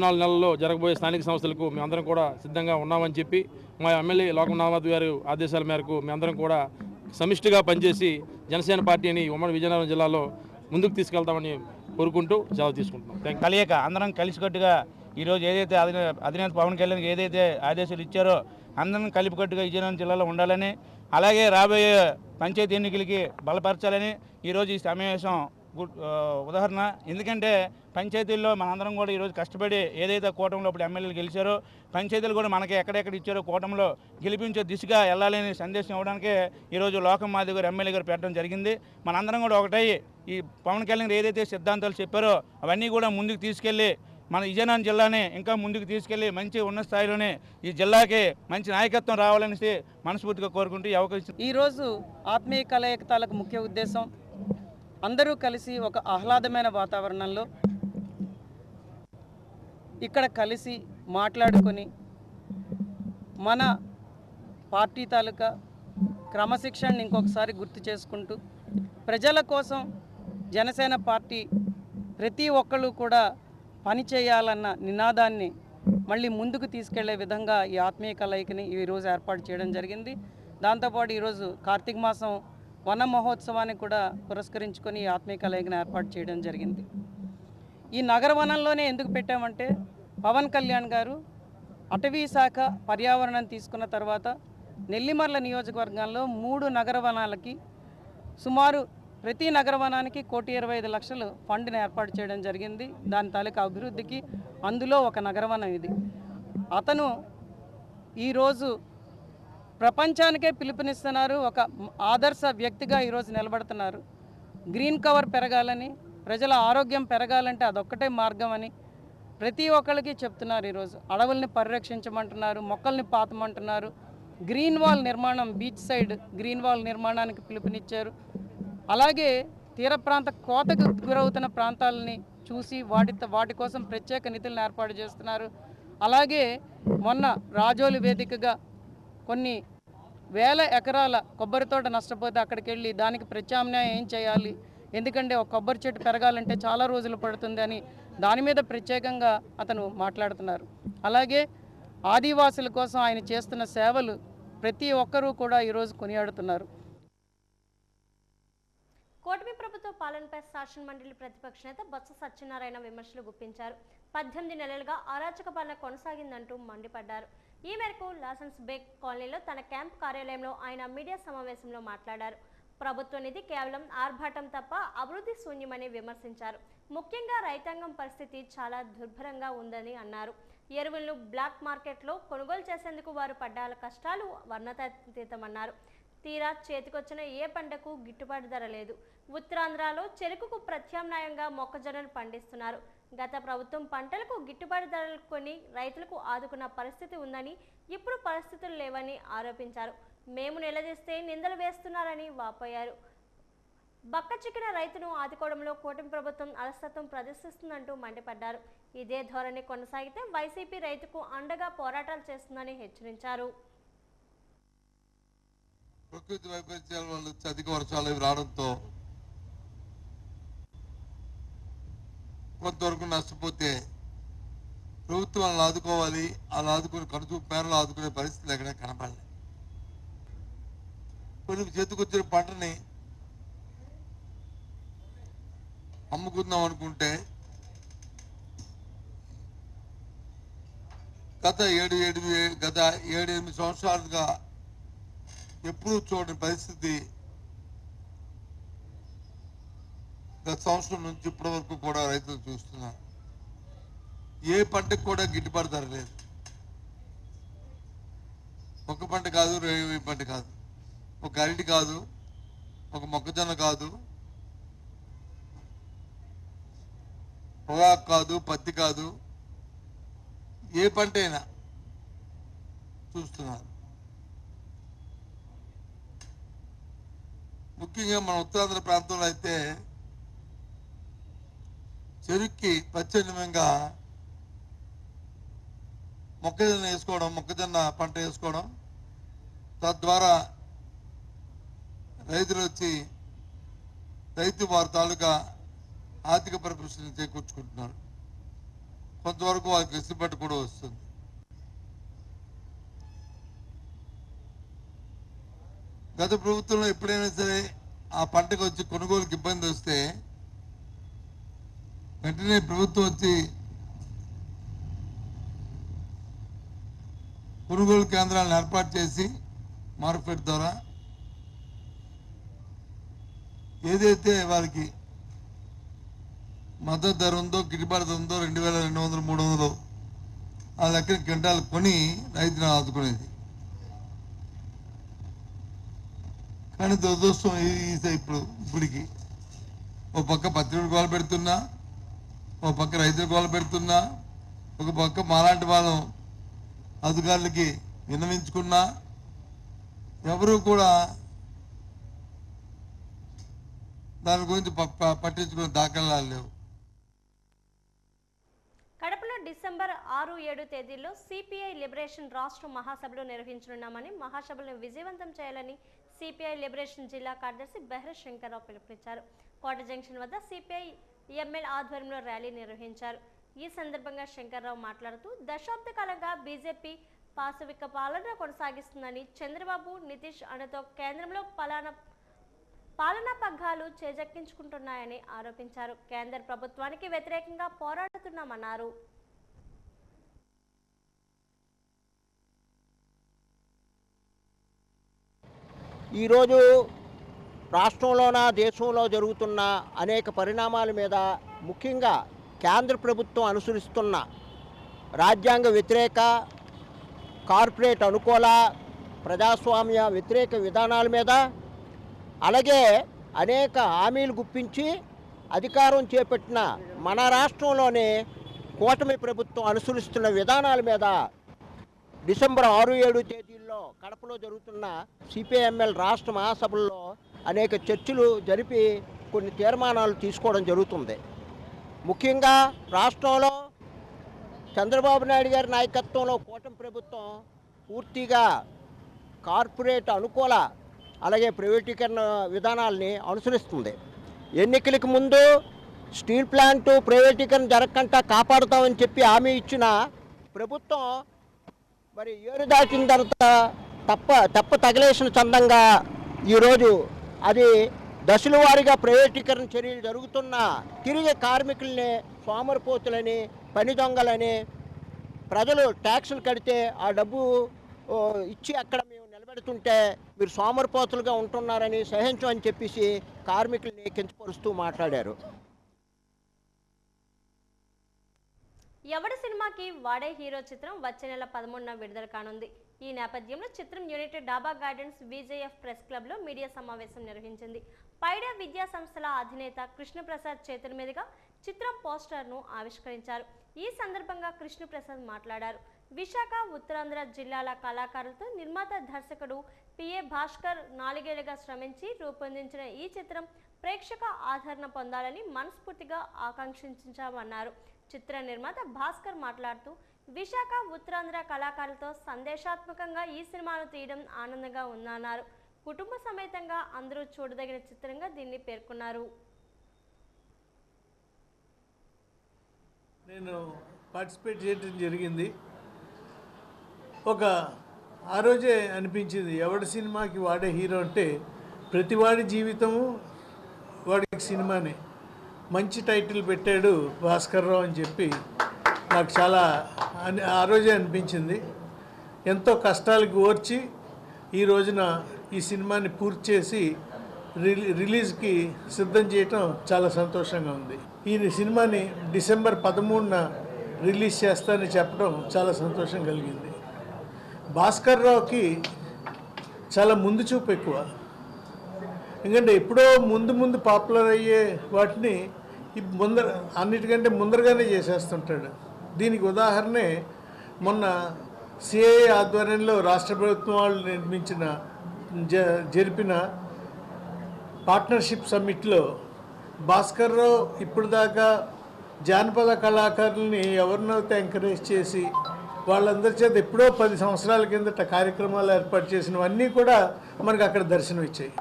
నెలల్లో జరగబోయే స్థానిక సంస్థలకు మేమందరం కూడా సిద్ధంగా ఉన్నామని చెప్పి మా ఎమ్మెల్యే లోకం నాగమాధవి గారి ఆదేశాల మేరకు మేమందరం కూడా సమిష్టిగా పనిచేసి జనసేన పార్టీని ఉమ్మడి విజయనగరం జిల్లాలో ముందుకు తీసుకెళ్తామని కోరుకుంటూ సెలవు తీసుకుంటున్నాం. కలియక అందరం కలిసికట్టుగా ఈరోజు ఏదైతే అధినేత పవన్ కళ్యాణ్ ఏదైతే ఆదేశాలు ఇచ్చారో అందరం కలిపికట్టుగా విజయనగరం జిల్లాలో ఉండాలని, అలాగే రాబోయే పంచాయతీ ఎన్నికలకి బలపరచాలని ఈరోజు ఈ సమావేశం ఉదాహరణ. ఎందుకంటే పంచాయతీల్లో మనందరం కూడా ఈరోజు కష్టపడి ఏదైతే కూటమిలో ఇప్పుడు ఎమ్మెల్యేలు గెలిచారో పంచాయతీలు కూడా మనకి ఎక్కడెక్కడ ఇచ్చారో కూటమిలో గెలిపించే దిశగా వెళ్ళాలని సందేశం ఇవ్వడానికే ఈరోజు లోకం మాధవి గారు ఎమ్మెల్యే గారు పెట్టడం జరిగింది. మనందరం కూడా ఒకటై ఈ పవన్ కళ్యాణ్ ఏదైతే సిద్ధాంతాలు చెప్పారో అవన్నీ కూడా ముందుకు తీసుకెళ్ళి మన విజయనగరం జిల్లాని ఇంకా ముందుకు తీసుకెళ్ళి మంచి ఉన్నత స్థాయిలోనే ఈ జిల్లాకి మంచి నాయకత్వం రావాలనేసి మనస్ఫూర్తిగా కోరుకుంటూ అవకాశం. ఈరోజు ఆత్మీయ కలయికతాలకు ముఖ్య ఉద్దేశం అందరూ కలిసి ఒక ఆహ్లాదమైన వాతావరణంలో ఇక్కడ కలిసి మాట్లాడుకొని మన పార్టీ తాలూకా క్రమశిక్షణని ఇంకొకసారి గుర్తు చేసుకుంటూ ప్రజల కోసం జనసేన పార్టీ ప్రతి ఒక్కళ్ళు కూడా పని చేయాలన్న నినాదాన్ని మళ్ళీ ముందుకు తీసుకెళ్లే విధంగా ఈ ఆత్మీయ కలయికని ఈరోజు ఏర్పాటు చేయడం జరిగింది. దాంతోపాటు ఈరోజు కార్తీక మాసం వన మహోత్సవాన్ని కూడా పురస్కరించుకొని ఈ ఆత్మీయ కలయికను ఏర్పాటు చేయడం జరిగింది. ఈ నగర వనంలోనే ఎందుకు పెట్టామంటే పవన్ కళ్యాణ్ గారు అటవీ శాఖ పర్యావరణం తీసుకున్న తర్వాత నెల్లిమర్ల నియోజకవర్గంలో 3 నగర వనాలకి సుమారు ప్రతి నగర వనానికి 1,25,00,000 ఫండ్ని ఏర్పాటు చేయడం జరిగింది. దాని తాలూకా అభివృద్ధికి అందులో ఒక నగరవనం ఇది. అతను ఈరోజు ప్రపంచానికే పిలుపునిస్తున్నారు. ఒక ఆదర్శ వ్యక్తిగా ఈరోజు నిలబడుతున్నారు. గ్రీన్ కవర్ పెరగాలని, ప్రజల ఆరోగ్యం పెరగాలంటే అదొక్కటే మార్గం అని ప్రతి ఒక్కరికి చెప్తున్నారు. ఈరోజు అడవుల్ని పరిరక్షించమంటున్నారు, మొక్కల్ని పాతమంటున్నారు. గ్రీన్ వాల్ నిర్మాణం, బీచ్ సైడ్ గ్రీన్ వాల్ నిర్మాణానికి పిలుపునిచ్చారు. అలాగే తీర ప్రాంత కోతకు గురవుతున్న ప్రాంతాలని చూసి వాటి కోసం ప్రత్యేక నిధులను ఏర్పాటు చేస్తున్నారు. అలాగే మొన్న రాజోలు వేదికగా కొన్ని వేల ఎకరాల కొబ్బరి తోట నష్టపోతే అక్కడికి వెళ్ళి దానికి ప్రత్యామ్నాయం ఏం చేయాలి, ఎందుకంటే ఒక కొబ్బరి చెట్టు పెరగాలంటే చాలా రోజులు పడుతుంది అని దాని మీద ప్రత్యేకంగా అతను మాట్లాడుతున్నారు. అలాగే ఆదివాసుల కోసం ఆయన చేస్తున్న సేవలు ప్రతి ఒక్కరూ కూడా ఈరోజు కొనియాడుతున్నారు. కూటమి ప్రభుత్వ పాలనపై శాసన మండలి ప్రతిపక్ష నేత బొత్స సత్యనారాయణ విమర్శలు గుప్పించారు. 18 నెలలుగా అరాచక పాలన కొనసాగిందంటూ మండిపడ్డారు. ఈ మేరకు లాసెన్స్ బేక్ కాలనీలో తన క్యాంప్ కార్యాలయంలో ఆయన మీడియా సమావేశంలో మాట్లాడారు. ప్రభుత్వ నిధి కేవలం ఆర్భాటం తప్ప అభివృద్ధి శూన్యమని విమర్శించారు. ముఖ్యంగా రైతాంగం పరిస్థితి చాలా దుర్భరంగా ఉందని అన్నారు. ఎరువులను బ్లాక్ మార్కెట్లో కొనుగోలు చేసేందుకు వారు పడ్డాల కష్టాలు వర్ణనాతీతమన్నారు. తీరా చేతికొచ్చిన ఏ పంటకు గిట్టుబాటు ధర లేదు. ఉత్తరాంధ్రలో చెరుకుకు ప్రత్యామ్నాయంగా మొక్కజొన్నలు పండిస్తున్నారు. గత ప్రభుత్వం పంటలకు గిట్టుబాటు ధరలు కొని రైతులకు ఆదుకున్న పరిస్థితి ఉందని, ఇప్పుడు పరిస్థితులు లేవని ఆరోపించారు. మేము నిలదీస్తే నిందలు వేస్తున్నారని వాపోయారు. బక్క చిక్కిన రైతును ఆదుకోవడంలో కూటమి ప్రభుత్వం అలసత్వం ప్రదర్శిస్తుందంటూ మండిపడ్డారు. ఇదే ధోరణి కొనసాగితే వైసీపీ రైతుకు అండగా పోరాటాలు చేస్తుందని హెచ్చరించారు. ప్రకృతి వైపరీత్యాల వల్ల అధిక వర్షాలు రావడంతో కొంతవరకు నష్టపోతే ప్రభుత్వం వాళ్ళని ఆదుకోవాలి, అలా ఆదుకుని కడుపు మేరలో ఆదుకునే పరిస్థితులు ఎక్కడ కనపడలేదు. కొన్ని చేతికొచ్చిన పంటని అమ్ముకుందాం అనుకుంటే గత 7-8 సంవత్సరాలుగా ఎప్పుడూ చూడని పరిస్థితి గత సంవత్సరం నుంచి ఇప్పటి వరకు కూడా రైతులు చూస్తున్నారు. ఏ పంటకు కూడా గిట్టుబాటు ధర లేదు. ఒక పంట కాదు, 20 పంట కాదు, ఒక అరటి కాదు, ఒక మొక్కజొన్న కాదు, పొగాకు కాదు, పత్తి కాదు, ఏ పంట అయినా చూస్తున్నారు. ముఖ్యంగా మన ఉత్తరాంధ్ర ప్రాంతంలో అయితే చెరుక్కి ప్రత్యామ్నాయంగా మొక్కజొన్న పంట వేసుకోవడం, తద్వారా రైతులు వచ్చి వారి తాలూకా ఆర్థిక పరిపుష్టిని చేకూర్చుకుంటున్నారు. కొంతవరకు వాళ్ళకి వెసులుబాటు కూడా వస్తుంది. గత ప్రభుత్వంలో ఎప్పుడైనా సరే ఆ పంటకు వచ్చి కొనుగోలుకి ఇబ్బంది వస్తే వెంటనే ప్రభుత్వం వచ్చి కొనుగోలు కేంద్రాలను ఏర్పాటు చేసి మార్కెట్ ద్వారా ఏదైతే వారికి మద్దతు ధర ఉందో, గిట్టుబాటు ధర ఉందో 2200-300 ఆ లెక్కన క్వింటాలు కొని రైతులను ఆదుకునేది. కానీ దురదృష్టం ఇప్పటికి ఒక పక్క పత్రికలు గోల పెడుతున్నా, ఒక పక్క రైతులు గోల పెడుతున్నా, ఒక పక్క మాలాంటి వాళ్ళం అధికారులకి విన్నవించుకున్నా ఎవరు కూడా దాని గురించి పట్టించుకునే దాఖలాలు లేవు. కడపలో డిసెంబర్ 6-7 తేదీల్లో సిపిఐ లిబరేషన్ రాష్ట్ర మహాసభలు నిర్వహించనున్నామని, మహాసభలను విజయవంతం చేయాలని సిపిఐ లిబరేషన్ జిల్లా కార్యదర్శి బెహ్ర శంకర్రావు పిలుపునిచ్చారు. కోట జంక్షన్ వద్ద సిపిఐ ఎంఎల్ ఆధ్వర్యంలో ర్యాలీ నిర్వహించారు. ఈ సందర్భంగా శంకర్రావు మాట్లాడుతూ దశాబ్ద కాలంగా బీజేపీ పాశవిక పాలన కొనసాగిస్తుందని, చంద్రబాబు నితీష్ అండతో కేంద్రంలో పాలనా పగ్గాలు చేజెక్కించుకుంటున్నాయని ఆరోపించారు. కేంద్ర ప్రభుత్వానికి వ్యతిరేకంగా పోరాడుతున్నామన్నారు. ఈరోజు రాష్ట్రంలోన దేశంలో జరుగుతున్న అనేక పరిణామాల మీద, ముఖ్యంగా కేంద్ర ప్రభుత్వం అనుసరిస్తున్న రాజ్యాంగ వ్యతిరేక, కార్పొరేట్ అనుకూల, ప్రజాస్వామ్య వ్యతిరేక విధానాల మీద, అలాగే అనేక హామీలు గుప్పించి అధికారం చేపట్టిన మన రాష్ట్రంలోనే కూటమి ప్రభుత్వం అనుసరిస్తున్న విధానాల మీద డిసెంబర్ 6-7 తేదీల్లో కడపలో జరుగుతున్న సిపిఐఎంఎల్ రాష్ట్ర మహాసభల్లో అనేక చర్చలు జరిపి కొన్ని తీర్మానాలు తీసుకోవడం జరుగుతుంది. ముఖ్యంగా రాష్ట్రంలో చంద్రబాబు నాయుడు గారి నాయకత్వంలో కూటమి ప్రభుత్వం పూర్తిగా కార్పొరేట్ అనుకూల, అలాగే ప్రైవేటీకరణ విధానాలని అనుసరిస్తుంది. ఎన్నికలకు ముందు స్టీల్ ప్లాంటు ప్రైవేటీకరణ జరగకుండా కాపాడుతామని చెప్పి హామీ ఇచ్చిన ప్రభుత్వం మరి ఏరు దాటిన తర్వాత తప్ప తగిలేసిన చందంగా ఈరోజు అది దశల వారీగా ప్రైవేటీకరణ చర్యలు జరుగుతున్నా తిరిగి కార్మికుల్ని సోమరిపోతులని, పని దొంగలని, ప్రజలు ట్యాక్సులు కడితే ఆ డబ్బు ఇచ్చి అక్కడ మేము నిలబెడుతుంటే మీరు సోమరిపోతులుగా ఉంటున్నారని సహించమని చెప్పేసి కార్మికుల్ని కించపరుస్తూ మాట్లాడారు. ఎవడి సినిమాకి వాడే హీరో చిత్రం వచ్చే నెల 13న విడుదల కానుంది. ఈ నేపథ్యంలో చిత్రం యునైటెడ్ డాబా గార్డెన్స్ విజేఎఫ్ ప్రెస్ క్లబ్లో మీడియా సమావేశం నిర్వహించింది. పైడా విద్యా సంస్థల అధినేత కృష్ణప్రసాద్ చేతుల మీదుగా చిత్రం పోస్టర్ను ఆవిష్కరించారు. ఈ సందర్భంగా కృష్ణప్రసాద్ మాట్లాడారు. విశాఖ, ఉత్తరాంధ్ర జిల్లాల కళాకారులతో నిర్మాత దర్శకుడు పిఏ భాస్కర్ 4 ఏళ్లుగా శ్రమించి రూపొందించిన ఈ చిత్రం ప్రేక్షక ఆదరణ పొందాలని మనస్ఫూర్తిగా ఆకాంక్షించామన్నారు. చిత్ర నిర్మాత భాస్కర్ మాట్లాడుతూ విశాఖ, ఉత్తరాంధ్ర కళాకారులతో సందేశాత్మకంగా ఈ సినిమాను తీయడం ఆనందంగా ఉందన్నారు. కుటుంబ సమేతంగా అందరూ చూడదగిన చిత్రంగా దీన్ని పేర్కొన్నారు. నేను పార్టిసిపేట్ చేయడం జరిగింది. ఆ రోజే అనిపించింది, ఎవడి సినిమాకి వాడే హీరో అంటే ప్రతివాడి జీవితము వాడికి సినిమానే. మంచి టైటిల్ పెట్టాడు భాస్కర్ రావు అని చెప్పి నాకు చాలా ఆ రోజే అనిపించింది. ఎంతో కష్టాలకు ఓర్చి ఈ రోజున ఈ సినిమాని పూర్తి చేసి రిలీజ్కి సిద్ధం చేయటం చాలా సంతోషంగా ఉంది. ఈ సినిమాని డిసెంబర్ 13న రిలీజ్ చేస్తానని చెప్పడం చాలా సంతోషం కలిగింది. భాస్కర్ రావుకి చాలా ముందు చూపు ఎక్కువ. ఎందుకంటే ఎప్పుడో ముందు పాపులర్ అయ్యే వాటిని అన్నిటికంటే ముందరగానే చేసేస్తుంటాడు. దీనికి ఉదాహరణే మొన్న సిఐఏ ఆధ్వర్యంలో రాష్ట్ర ప్రభుత్వం వాళ్ళు జరిపిన పార్ట్నర్షిప్ సమ్మిట్లో భాస్కర్ రావు ఇప్పుడు దాకా జానపద కళాకారుల్ని ఎవరినైతే ఎంకరేజ్ చేసి వాళ్ళందరి చేత ఎప్పుడో 10 సంవత్సరాల కిందట కార్యక్రమాలు ఏర్పాటు చేసినవన్నీ కూడా మనకు అక్కడ దర్శనం ఇచ్చాయి.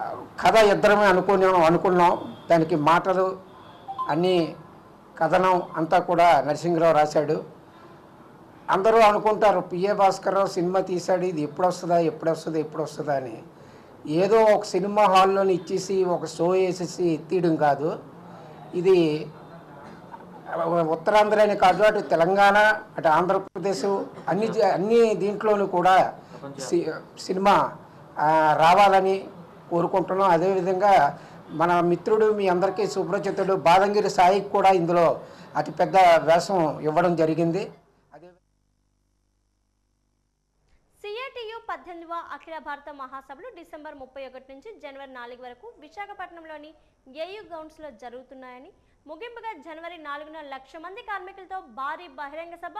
కథ ఇద్దరమే అనుకున్నాం. దానికి మాటలు అన్నీ, కథనం అంతా కూడా నరసింహరావు రాశాడు. అందరూ అనుకుంటారు పిఏ భాస్కర్ రావు సినిమా తీశాడు, ఇది ఎప్పుడు వస్తుందా అని. ఏదో ఒక సినిమా హాల్లోని ఇచ్చేసి ఒక షో వేసేసి తీయడం కాదు. ఇది ఉత్తరాంధ్ర అని కాదు, అటు తెలంగాణ, అటు ఆంధ్రప్రదేశ్ అన్ని దీంట్లోనూ కూడా సినిమా రావాలని కోరుకుంటున్నాం. అదేవిధంగా మన మిత్రుడు, మీ అందరికీ సుప్రచితుడు బాదంగిరి సాయికి కూడా ఇందులో అతిపెద్ద వేషం ఇవ్వడం జరిగింది. సిఐటియు 18వ అఖిల భారత మహాసభలు డిసెంబర్ 31 నుంచి జనవరి 4 వరకు విశాఖపట్నంలోని ఏయూ గ్రౌండ్స్లో జరుగుతున్నాయని, ముగింపుగా జనవరి 4న 1,00,000 మంది కార్మికులతో భారీ బహిరంగ సభ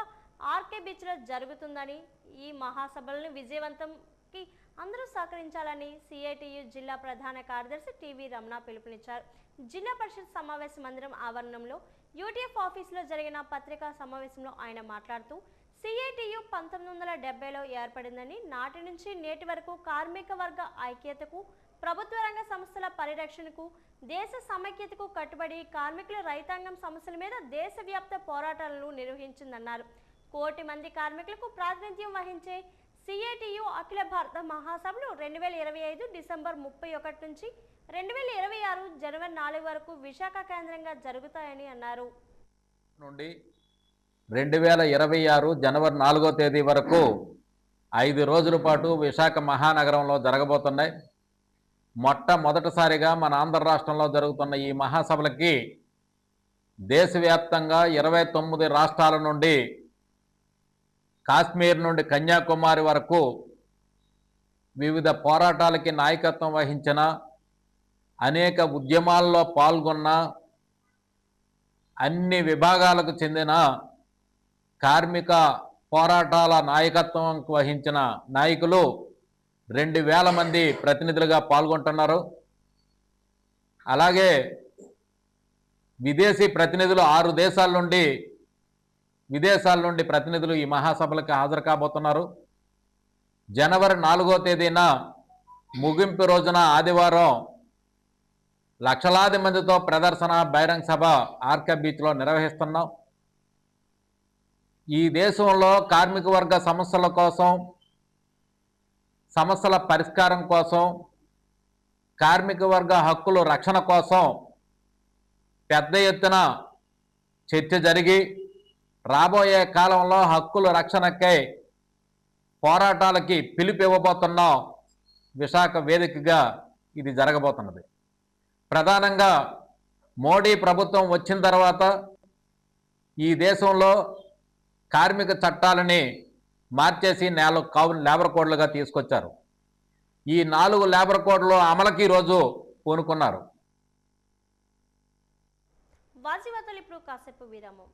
ఆర్కే బీచ్లో జరుగుతుందని, ఈ మహాసభలను విజయవంతంకి అందరూ సహకరించాలని సిఐటియు జిల్లా ప్రధాన కార్యదర్శి టీవీ రమణ పిలుపునిచ్చారు. జిల్లా పరిషత్ సమావేశ మందిరం ఆవరణంలో యూటీఎఫ్ ఆఫీసులో జరిగిన పత్రికా సమావేశంలో ఆయన మాట్లాడుతూ సిఐటియు 1970లో ఏర్పడిందని, నాటి నుంచి నేటి వరకు కార్మిక వర్గ ఐక్యతకు, ప్రభుత్వ రంగ సంస్థల పరిరక్షణకు, దేశ సమైక్యతకు కట్టుబడి కార్మికుల రైతాంగం సమస్యల మీద దేశవ్యాప్త పోరాటాలను నిర్వహించిందన్నారు. 1 కోటి మంది కార్మికులకు ప్రాతినిధ్యం వహించే సిఐటియు అఖిల భారత మహాసభలు 2025 డిసెంబర్ 31 నుంచి 2026 జనవరి 4 వరకు విశాఖ కేంద్రంగా జరుగుతాయని అన్నారు. 2026 జనవరి 4వ తేదీ వరకు 5 రోజుల పాటు విశాఖ మహానగరంలో జరగబోతున్నాయి. మొట్టమొదటిసారిగా మన ఆంధ్ర రాష్ట్రంలో జరుగుతున్న ఈ మహాసభలకి దేశవ్యాప్తంగా 29 రాష్ట్రాల నుండి, కాశ్మీర్ నుండి కన్యాకుమారి వరకు వివిధ పోరాటాలకి నాయకత్వం వహించిన, అనేక ఉద్యమాల్లో పాల్గొన్న, అన్ని విభాగాలకు చెందిన కార్మిక పోరాటాల నాయకత్వం వహించిన నాయకులు 2,000 మంది ప్రతినిధులుగా పాల్గొంటున్నారు. అలాగే విదేశీ ప్రతినిధులు 6 విదేశాల నుండి ప్రతినిధులు ఈ మహాసభలకు హాజరు కాబోతున్నారు. జనవరి 4వ తేదీన ముగింపు రోజున ఆదివారం లక్షలాది మందితో ప్రదర్శన బహిరంగ సభ ఆర్కే బీచ్లో నిర్వహిస్తున్నాం. ఈ దేశంలో కార్మిక వర్గ సమస్యల కోసం, సమస్యల పరిష్కారం కోసం, కార్మిక వర్గ హక్కుల రక్షణ కోసం పెద్ద ఎత్తున చర్చ జరిగి రాబోయే కాలంలో హక్కుల రక్షణకై పోరాటాలకి పిలుపు ఇవ్వబోతున్నాం. విశాఖ వేదికగా ఇది జరగబోతున్నది. ప్రధానంగా మోడీ ప్రభుత్వం వచ్చిన తర్వాత ఈ దేశంలో కార్మిక చట్టాలని మార్చేసి 4 లేబర్ కోడ్లుగా తీసుకొచ్చారు. ఈ 4 లేబర్ కోడ్లు అమలుకి ఈరోజు పూనుకున్నారు. వాజీవాతలు ఇప్పుడు కాసేపు విరామం.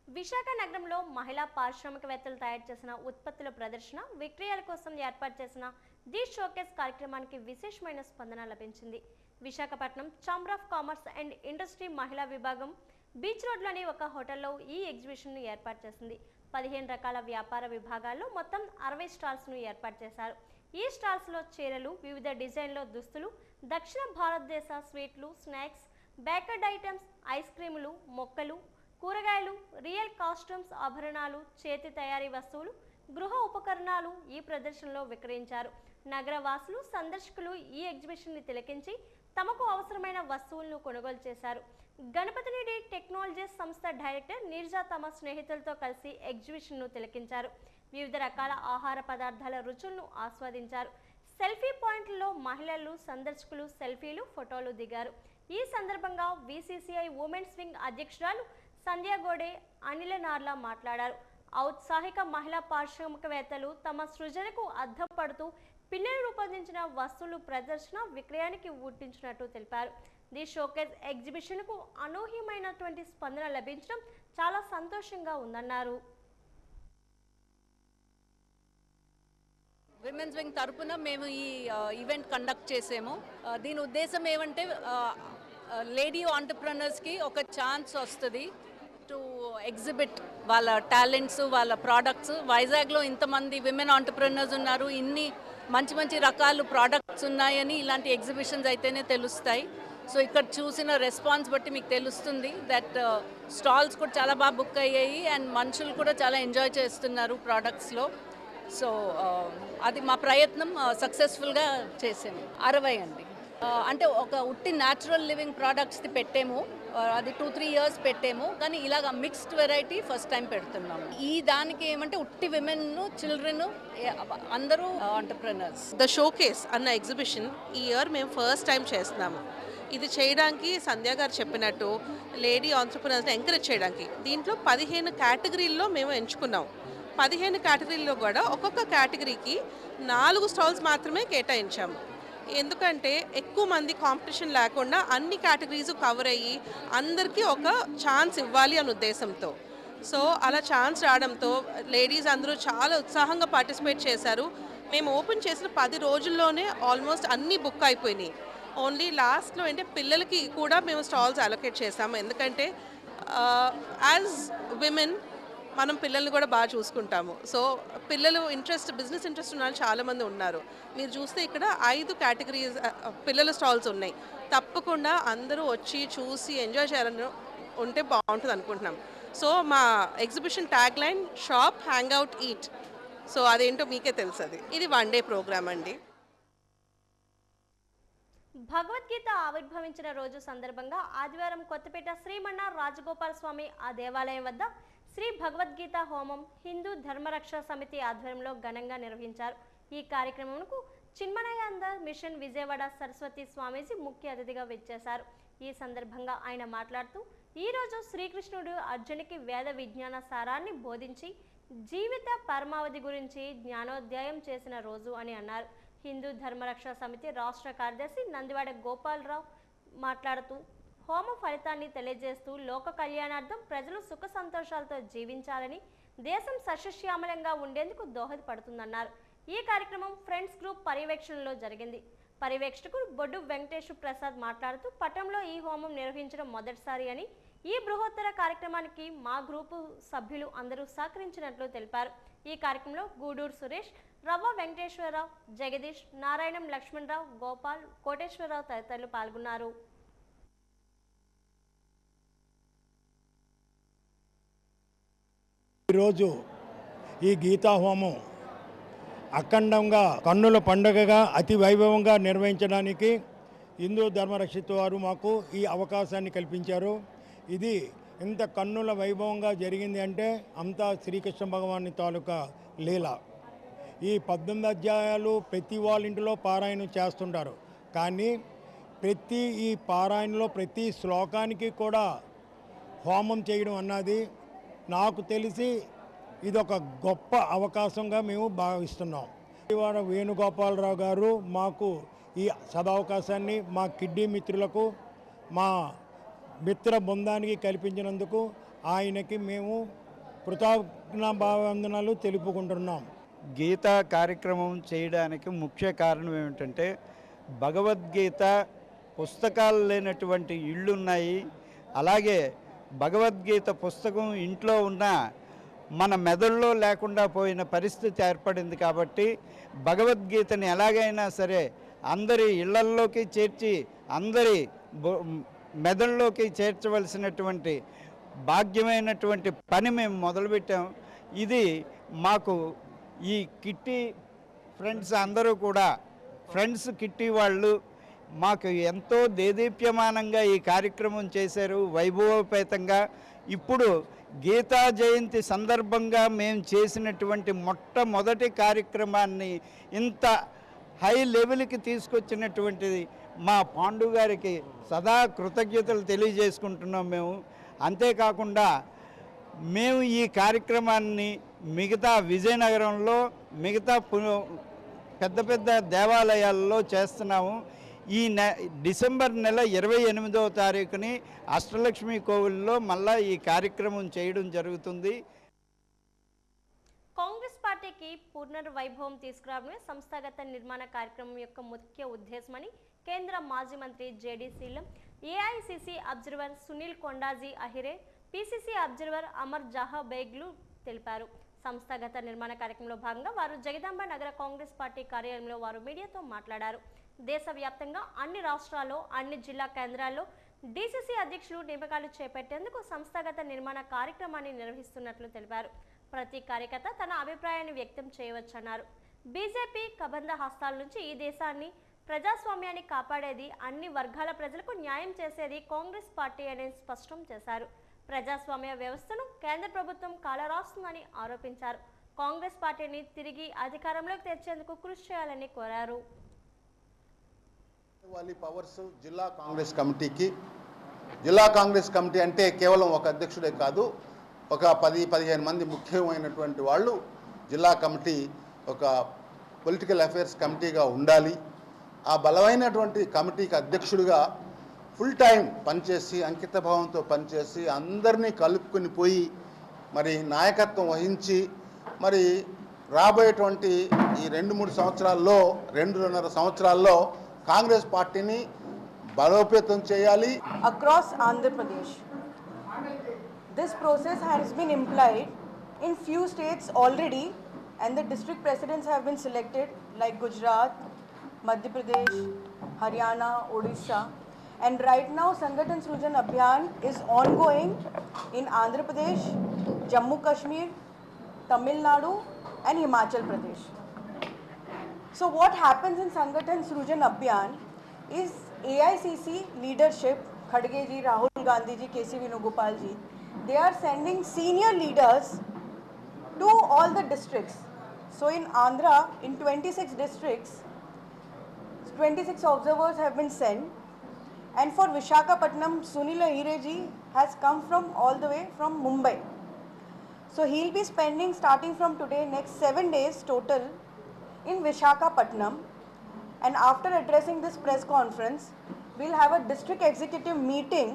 విశాఖ నగరంలో మహిళా పారిశ్రామికవేత్తలు తయారు చేసిన ఉత్పత్తుల ప్రదర్శన విక్రయాల కోసం ఏర్పాటు చేసిన ది షోకేస్ కార్యక్రమానికి విశేషమైన స్పందన లభించింది. Visakhapatnam chamber of commerce and industry మహిళా విభాగం బీచ్ రోడ్లోని ఒక హోటల్లో ఈ ఎగ్జిబిషన్ను ఏర్పాటు చేసింది. 15 రకాల వ్యాపార విభాగాల్లో మొత్తం 60 స్టాల్స్ను ఏర్పాటు చేశారు. ఈ స్టాల్స్లో చీరలు, వివిధ డిజైన్ల దుస్తులు, దక్షిణ భారతదేశ స్వీట్లు, స్నాక్స్, బేకర్డ్ ఐటమ్స్, ఐస్ క్రీములు, మొక్కలు, కూరగాయలు, రియల్ కాస్ట్యూమ్స్, ఆభరణాలు, చేతి తయారీ వస్తువులు, గృహ ఉపకరణాలు ఈ ప్రదర్శనలో విక్రయించారు. నగరవాసులు, సందర్శకులు ఈ ఎగ్జిబిషన్ని తిలకించి తమకు అవసరమైన వస్తువులను కొనుగోలు చేశారు. గణపతినిడి టెక్నాలజీస్ సంస్థ డైరెక్టర్ నీర్జా తమ స్నేహితులతో కలిసి ఎగ్జిబిషన్ను తిలకించారు. వివిధ రకాల ఆహార పదార్థాల రుచులను ఆస్వాదించారు. సెల్ఫీ పాయింట్లలో మహిళలు, సందర్శకులు సెల్ఫీలు, ఫోటోలు దిగారు. ఈ సందర్భంగా విసిసిఐ ఉమెన్స్ వింగ్ అధ్యక్షురాలు సంధ్యా గోడే, అనిల నార్లా మాట్లాడారు. ఔత్సాహిక మహిళా పారిశ్రామికవేత్తలు తమ సృజనకు అద్దం పడుతూ పిల్లలు రూపొందించిన వస్తువులు ప్రదర్శన విక్రయానికి ఊటించినట్టు తెలిపారు. ది షోకేస్ ఎగ్జిబిషన్కు అనూహ్యమైనటువంటి స్పందన లభించడం చాలా సంతోషంగా ఉందన్నారు. విమెన్స్ వింగ్ తరపున మేము ఈ ఈవెంట్ కండక్ట్ చేసాము. దీని ఉద్దేశం ఏమంటే లేడీ ఆంటర్ప్రెనర్స్కి ఒక ఛాన్స్ వస్తుంది టు ఎగ్జిబిట్ వాళ్ళ టాలెంట్స్, వాళ్ళ ప్రోడక్ట్స్. వైజాగ్లో ఇంతమంది విమెన్ ఆంటర్ప్రెనర్స్ ఉన్నారు, ఇన్ని మంచి మంచి రకాల ప్రోడక్ట్స్ ఉన్నాయని ఇలాంటి ఎగ్జిబిషన్స్ అయితేనే తెలుస్తాయి. సో ఇక్కడ చూసిన రెస్పాన్స్ బట్టి మీకు తెలుస్తుంది దట్ స్టాల్స్ కూడా చాలా బాగా బుక్ అయ్యాయి అండ్ మనుషులు కూడా చాలా ఎంజాయ్ చేస్తున్నారు ప్రోడక్ట్స్లో. సో అది మా ప్రయత్నం సక్సెస్ఫుల్గా చేసాము. 60 అండి. అంటే ఒక ఉట్టి న్యాచురల్ లివింగ్ ప్రోడక్ట్స్ది పెట్టాము, అది 2-3 years పెట్టాము, కానీ ఇలాగ మిక్స్డ్ వెరైటీ ఫస్ట్ టైం పెడుతున్నాము. ఈ దానికి ఏమంటే ఉట్టి విమెన్, చిల్డ్రన్ అందరూ ఆంటర్ప్రెనర్స్. ద షోకేస్ అన్న ఎగ్జిబిషన్ ఈ ఇయర్ మేము ఫస్ట్ టైం చేస్తున్నాము. ఇది చేయడానికి సంధ్య గారు చెప్పినట్టు లేడీ ఆంటర్ప్రెనర్స్ని ఎంకరేజ్ చేయడానికి దీంట్లో 15 కేటగిరీల్లో మేము ఎంచుకున్నాం. 15 కేటగిరీల్లో కూడా ఒక్కొక్క కేటగిరీకి 4 స్టాల్స్ మాత్రమే కేటాయించాము. ఎందుకంటే ఎక్కువ మంది కాంపిటీషన్ లేకుండా అన్ని కేటగిరీస్ కవర్ అయ్యి అందరికీ ఒక ఛాన్స్ ఇవ్వాలి అనే ఉద్దేశంతో. సో అలా ఛాన్స్ రావడంతో లేడీస్ అందరూ చాలా ఉత్సాహంగా పార్టిసిపేట్ చేశారు. మేము ఓపెన్ చేసిన 10 రోజుల్లోనే ఆల్మోస్ట్ అన్నీ బుక్ అయిపోయినాయి. ఓన్లీ లాస్ట్లో అంటే పిల్లలకి కూడా మేము స్టాల్స్ అలొకేట్ చేసాము. ఎందుకంటే యాజ్ విమెన్ మనం పిల్లల్ని కూడా బాగా చూసుకుంటాము. సో పిల్లలు బిజినెస్ ఇంట్రెస్ట్ ఉన్న వాళ్ళు చాలామంది ఉన్నారు. మీరు చూస్తే ఇక్కడ 5 కేటగిరీస్ పిల్లల స్టాల్స్ ఉన్నాయి. తప్పకుండా అందరూ వచ్చి చూసి ఎంజాయ్ చేయాలని ఉంటే బాగుంటుంది అనుకుంటున్నాం. సో మా exhibition tag line shop hang out eat. So అదేంటో మీకే తెలుసు. ఇది 1 డే ప్రోగ్రామ్ అండి. భగవద్గీత ఆవిర్భవించిన రోజు సందర్భంగా ఆదివారం కొత్తపేట శ్రీమన్నా రాజగోపాల స్వామి ఆ దేవాలయం వద్ద శ్రీ భగవద్గీత హోమం హిందూ ధర్మరక్షణ సమితి ఆధ్వర్యంలో ఘనంగా నిర్వహించారు. ఈ కార్యక్రమంకు చిన్మయానంద మిషన్ విజయవాడ సరస్వతి స్వామీజీ ముఖ్య అతిథిగా విచ్చేశారు. ఈ సందర్భంగా ఆయన మాట్లాడుతూ ఈరోజు శ్రీకృష్ణుడు అర్జునికి వేద విజ్ఞాన సారాన్ని బోధించి జీవిత పరమావధి గురించి జ్ఞానోదయం చేసిన రోజు అని అన్నారు. హిందూ ధర్మరక్షణ సమితి రాష్ట్ర కార్యదర్శి నందివాడ గోపాలరావు మాట్లాడుతూ హోమ ఫలితాన్ని తెలియజేస్తూ లోక కళ్యాణార్థం ప్రజలు సుఖ సంతోషాలతో జీవించాలని, దేశం సస్యశ్యామలంగా ఉండేందుకు దోహదపడుతుందన్నారు. ఈ కార్యక్రమం ఫ్రెండ్స్ గ్రూప్ పర్యవేక్షణలో జరిగింది. పర్యవేక్షకుడు బొడ్డు వెంకటేశ్వర ప్రసాద్ మాట్లాడుతూ పట్టణంలో ఈ హోమం నిర్వహించడం మొదటిసారి అని, ఈ బృహత్తర కార్యక్రమానికి మా గ్రూపు సభ్యులు అందరూ సహకరించినట్లు తెలిపారు. ఈ కార్యక్రమంలో గూడూరు సురేష్, రవ్వ వెంకటేశ్వరరావు, జగదీష్, నారాయణం లక్ష్మణరావు, గోపాల్, కోటేశ్వరరావు తదితరులు పాల్గొన్నారు. ఈరోజు ఈ గీతా హోమం అఖండంగా కన్నుల పండుగగా అతి వైభవంగా నిర్వహించడానికి హిందూ ధర్మరక్షిత వారు మాకు ఈ అవకాశాన్ని కల్పించారు. ఇది ఇంత కన్నుల వైభవంగా జరిగింది అంటే అంతా శ్రీకృష్ణ భగవాని తాలూకా లీల. ఈ 18 అధ్యాయాలు ప్రతి వాళ్ళ ఇంటిలో పారాయణం చేస్తుంటారు. కానీ ప్రతి ఈ పారాయణలో ప్రతి శ్లోకానికి కూడా హోమం చేయడం అన్నది నాకు తెలిసి ఇదొక గొప్ప అవకాశంగా మేము భావిస్తున్నాం. ఇవాళ వేణుగోపాలరావు గారు మాకు ఈ సదవకాశాన్ని మా కిడ్నీ మిత్రులకు, మా మిత్ర బృందానికి కల్పించినందుకు ఆయనకి మేము కృతజ్ఞాభివందనాలు తెలుపుకుంటున్నాం. గీతా కార్యక్రమం చేయడానికి ముఖ్య కారణం ఏమిటంటే భగవద్గీత పుస్తకాలు లేనటువంటి ఇళ్ళున్నాయి. అలాగే భగవద్గీత పుస్తకం ఇంట్లో ఉన్న మన మెదడులో లేకుండా పోయిన పరిస్థితి ఏర్పడింది. కాబట్టి భగవద్గీతని ఎలాగైనా సరే అందరి ఇళ్లల్లోకి చేర్చి అందరి మెదడులోకి చేర్చవలసినటువంటి భాగ్యమైనటువంటి పని మేము మొదలుపెట్టాం. ఇది మాకు ఈ కిట్టి ఫ్రెండ్స్ అందరూ కూడా ఫ్రెండ్స్ కిట్టి వాళ్ళు మాకు ఎంతో దేదీప్యమానంగా ఈ కార్యక్రమం చేశారు, వైభవోపేతంగా. ఇప్పుడు గీతా జయంతి సందర్భంగా మేము చేసినటువంటి మొట్టమొదటి కార్యక్రమాన్ని ఇంత హై లెవెల్కి తీసుకొచ్చినటువంటిది మా పాండు గారికి సదా కృతజ్ఞతలు తెలియజేసుకుంటున్నాం మేము. అంతేకాకుండా మేము ఈ కార్యక్రమాన్ని మిగతా విజయనగరంలో మిగతా పెద్ద పెద్ద దేవాలయాల్లో చేస్తున్నాము. ఈ డిసెంబర్ నెల 28వ తారీఖుని అష్టలక్ష్మి కోవిల్లో మళ్ళా ఈ కార్యక్రమం చేయడం జరుగుతుంది. కాంగ్రెస్ పార్టీకి పునర్వైభవం తీసుకురావడమే సంస్థాగత నిర్మాణ కార్యక్రమం యొక్క ముఖ్య ఉద్దేశమని కేంద్ర మాజీ మంత్రి JD Seelam, AICC observer Sunil Kondaji Ahire, PCC observer Amar Jaha బేగ్లు తెలిపారు. సంస్థాగత నిర్మాణ కార్యక్రమంలో భాగంగా వారు జగదాంబ నగర కాంగ్రెస్ పార్టీ కార్యాలయంలో వారు మీడియాతో మాట్లాడారు. దేశవ్యాప్తంగా అన్ని రాష్ట్రాల్లో, అన్ని జిల్లా కేంద్రాల్లో డీసీసీ అధ్యక్షులు నియామకాలు చేపట్టేందుకు సంస్థాగత నిర్మాణ కార్యక్రమాన్ని నిర్వహిస్తున్నట్లు తెలిపారు. ప్రతి కార్యకర్త తన అభిప్రాయాన్ని వ్యక్తం చేయవచ్చన్నారు. బీజేపీ కబంధ హస్తాల నుంచి ఈ దేశాన్ని, ప్రజాస్వామ్యాన్ని కాపాడేది, అన్ని వర్గాల ప్రజలకు న్యాయం చేసేది కాంగ్రెస్ పార్టీ అని స్పష్టం చేశారు. ప్రజాస్వామ్య వ్యవస్థను కేంద్ర ప్రభుత్వం కాలరాస్తుందని ఆరోపించారు. కాంగ్రెస్ పార్టీని తిరిగి అధికారంలోకి తెచ్చేందుకు కృషి చేయాలని కోరారు. పవర్స్ జిల్లా కాంగ్రెస్ కమిటీకి, జిల్లా కాంగ్రెస్ కమిటీ అంటే కేవలం ఒక అధ్యక్షుడే కాదు, ఒక 10-15 మంది ముఖ్యమైనటువంటి వాళ్ళు జిల్లా కమిటీ ఒక పొలిటికల్ అఫైర్స్ కమిటీగా ఉండాలి. ఆ బలమైనటువంటి కమిటీకి అధ్యక్షుడిగా ఫుల్ టైం పనిచేసి, అంకితభావంతో పనిచేసి అందరినీ కలుపుకొని పోయి మరి నాయకత్వం వహించి మరి రాబోయేటువంటి ఈ 2-3 సంవత్సరాల్లో 2.5 సంవత్సరాల్లో కాంగ్రెస్ పార్టీని బలోపేతం చేయాలి. Across Andhra Pradesh, this process has been implied in few states already, and the district presidents have been selected like Gujarat, Madhya Pradesh, Haryana, Odisha, and right now Sangathan Srujan Abhiyan is ongoing in Andhra Pradesh, Jammu Kashmir, Tamil Nadu and Himachal Pradesh. So what happens in Sangathan Srujan Abhiyan is AICC leadership, Khadge ji, Rahul Gandhi ji, KC Venugopal ji, they are sending senior leaders to all the districts. So in Andhra, in 26 districts, 26 observers have been sent, and for Visakhapatnam, Sunil Ahire ji has come from all the way from Mumbai. So he'll be spending, starting from today, next 7 days total in Visakhapatnam, and after addressing this press conference, we'll have a district executive meeting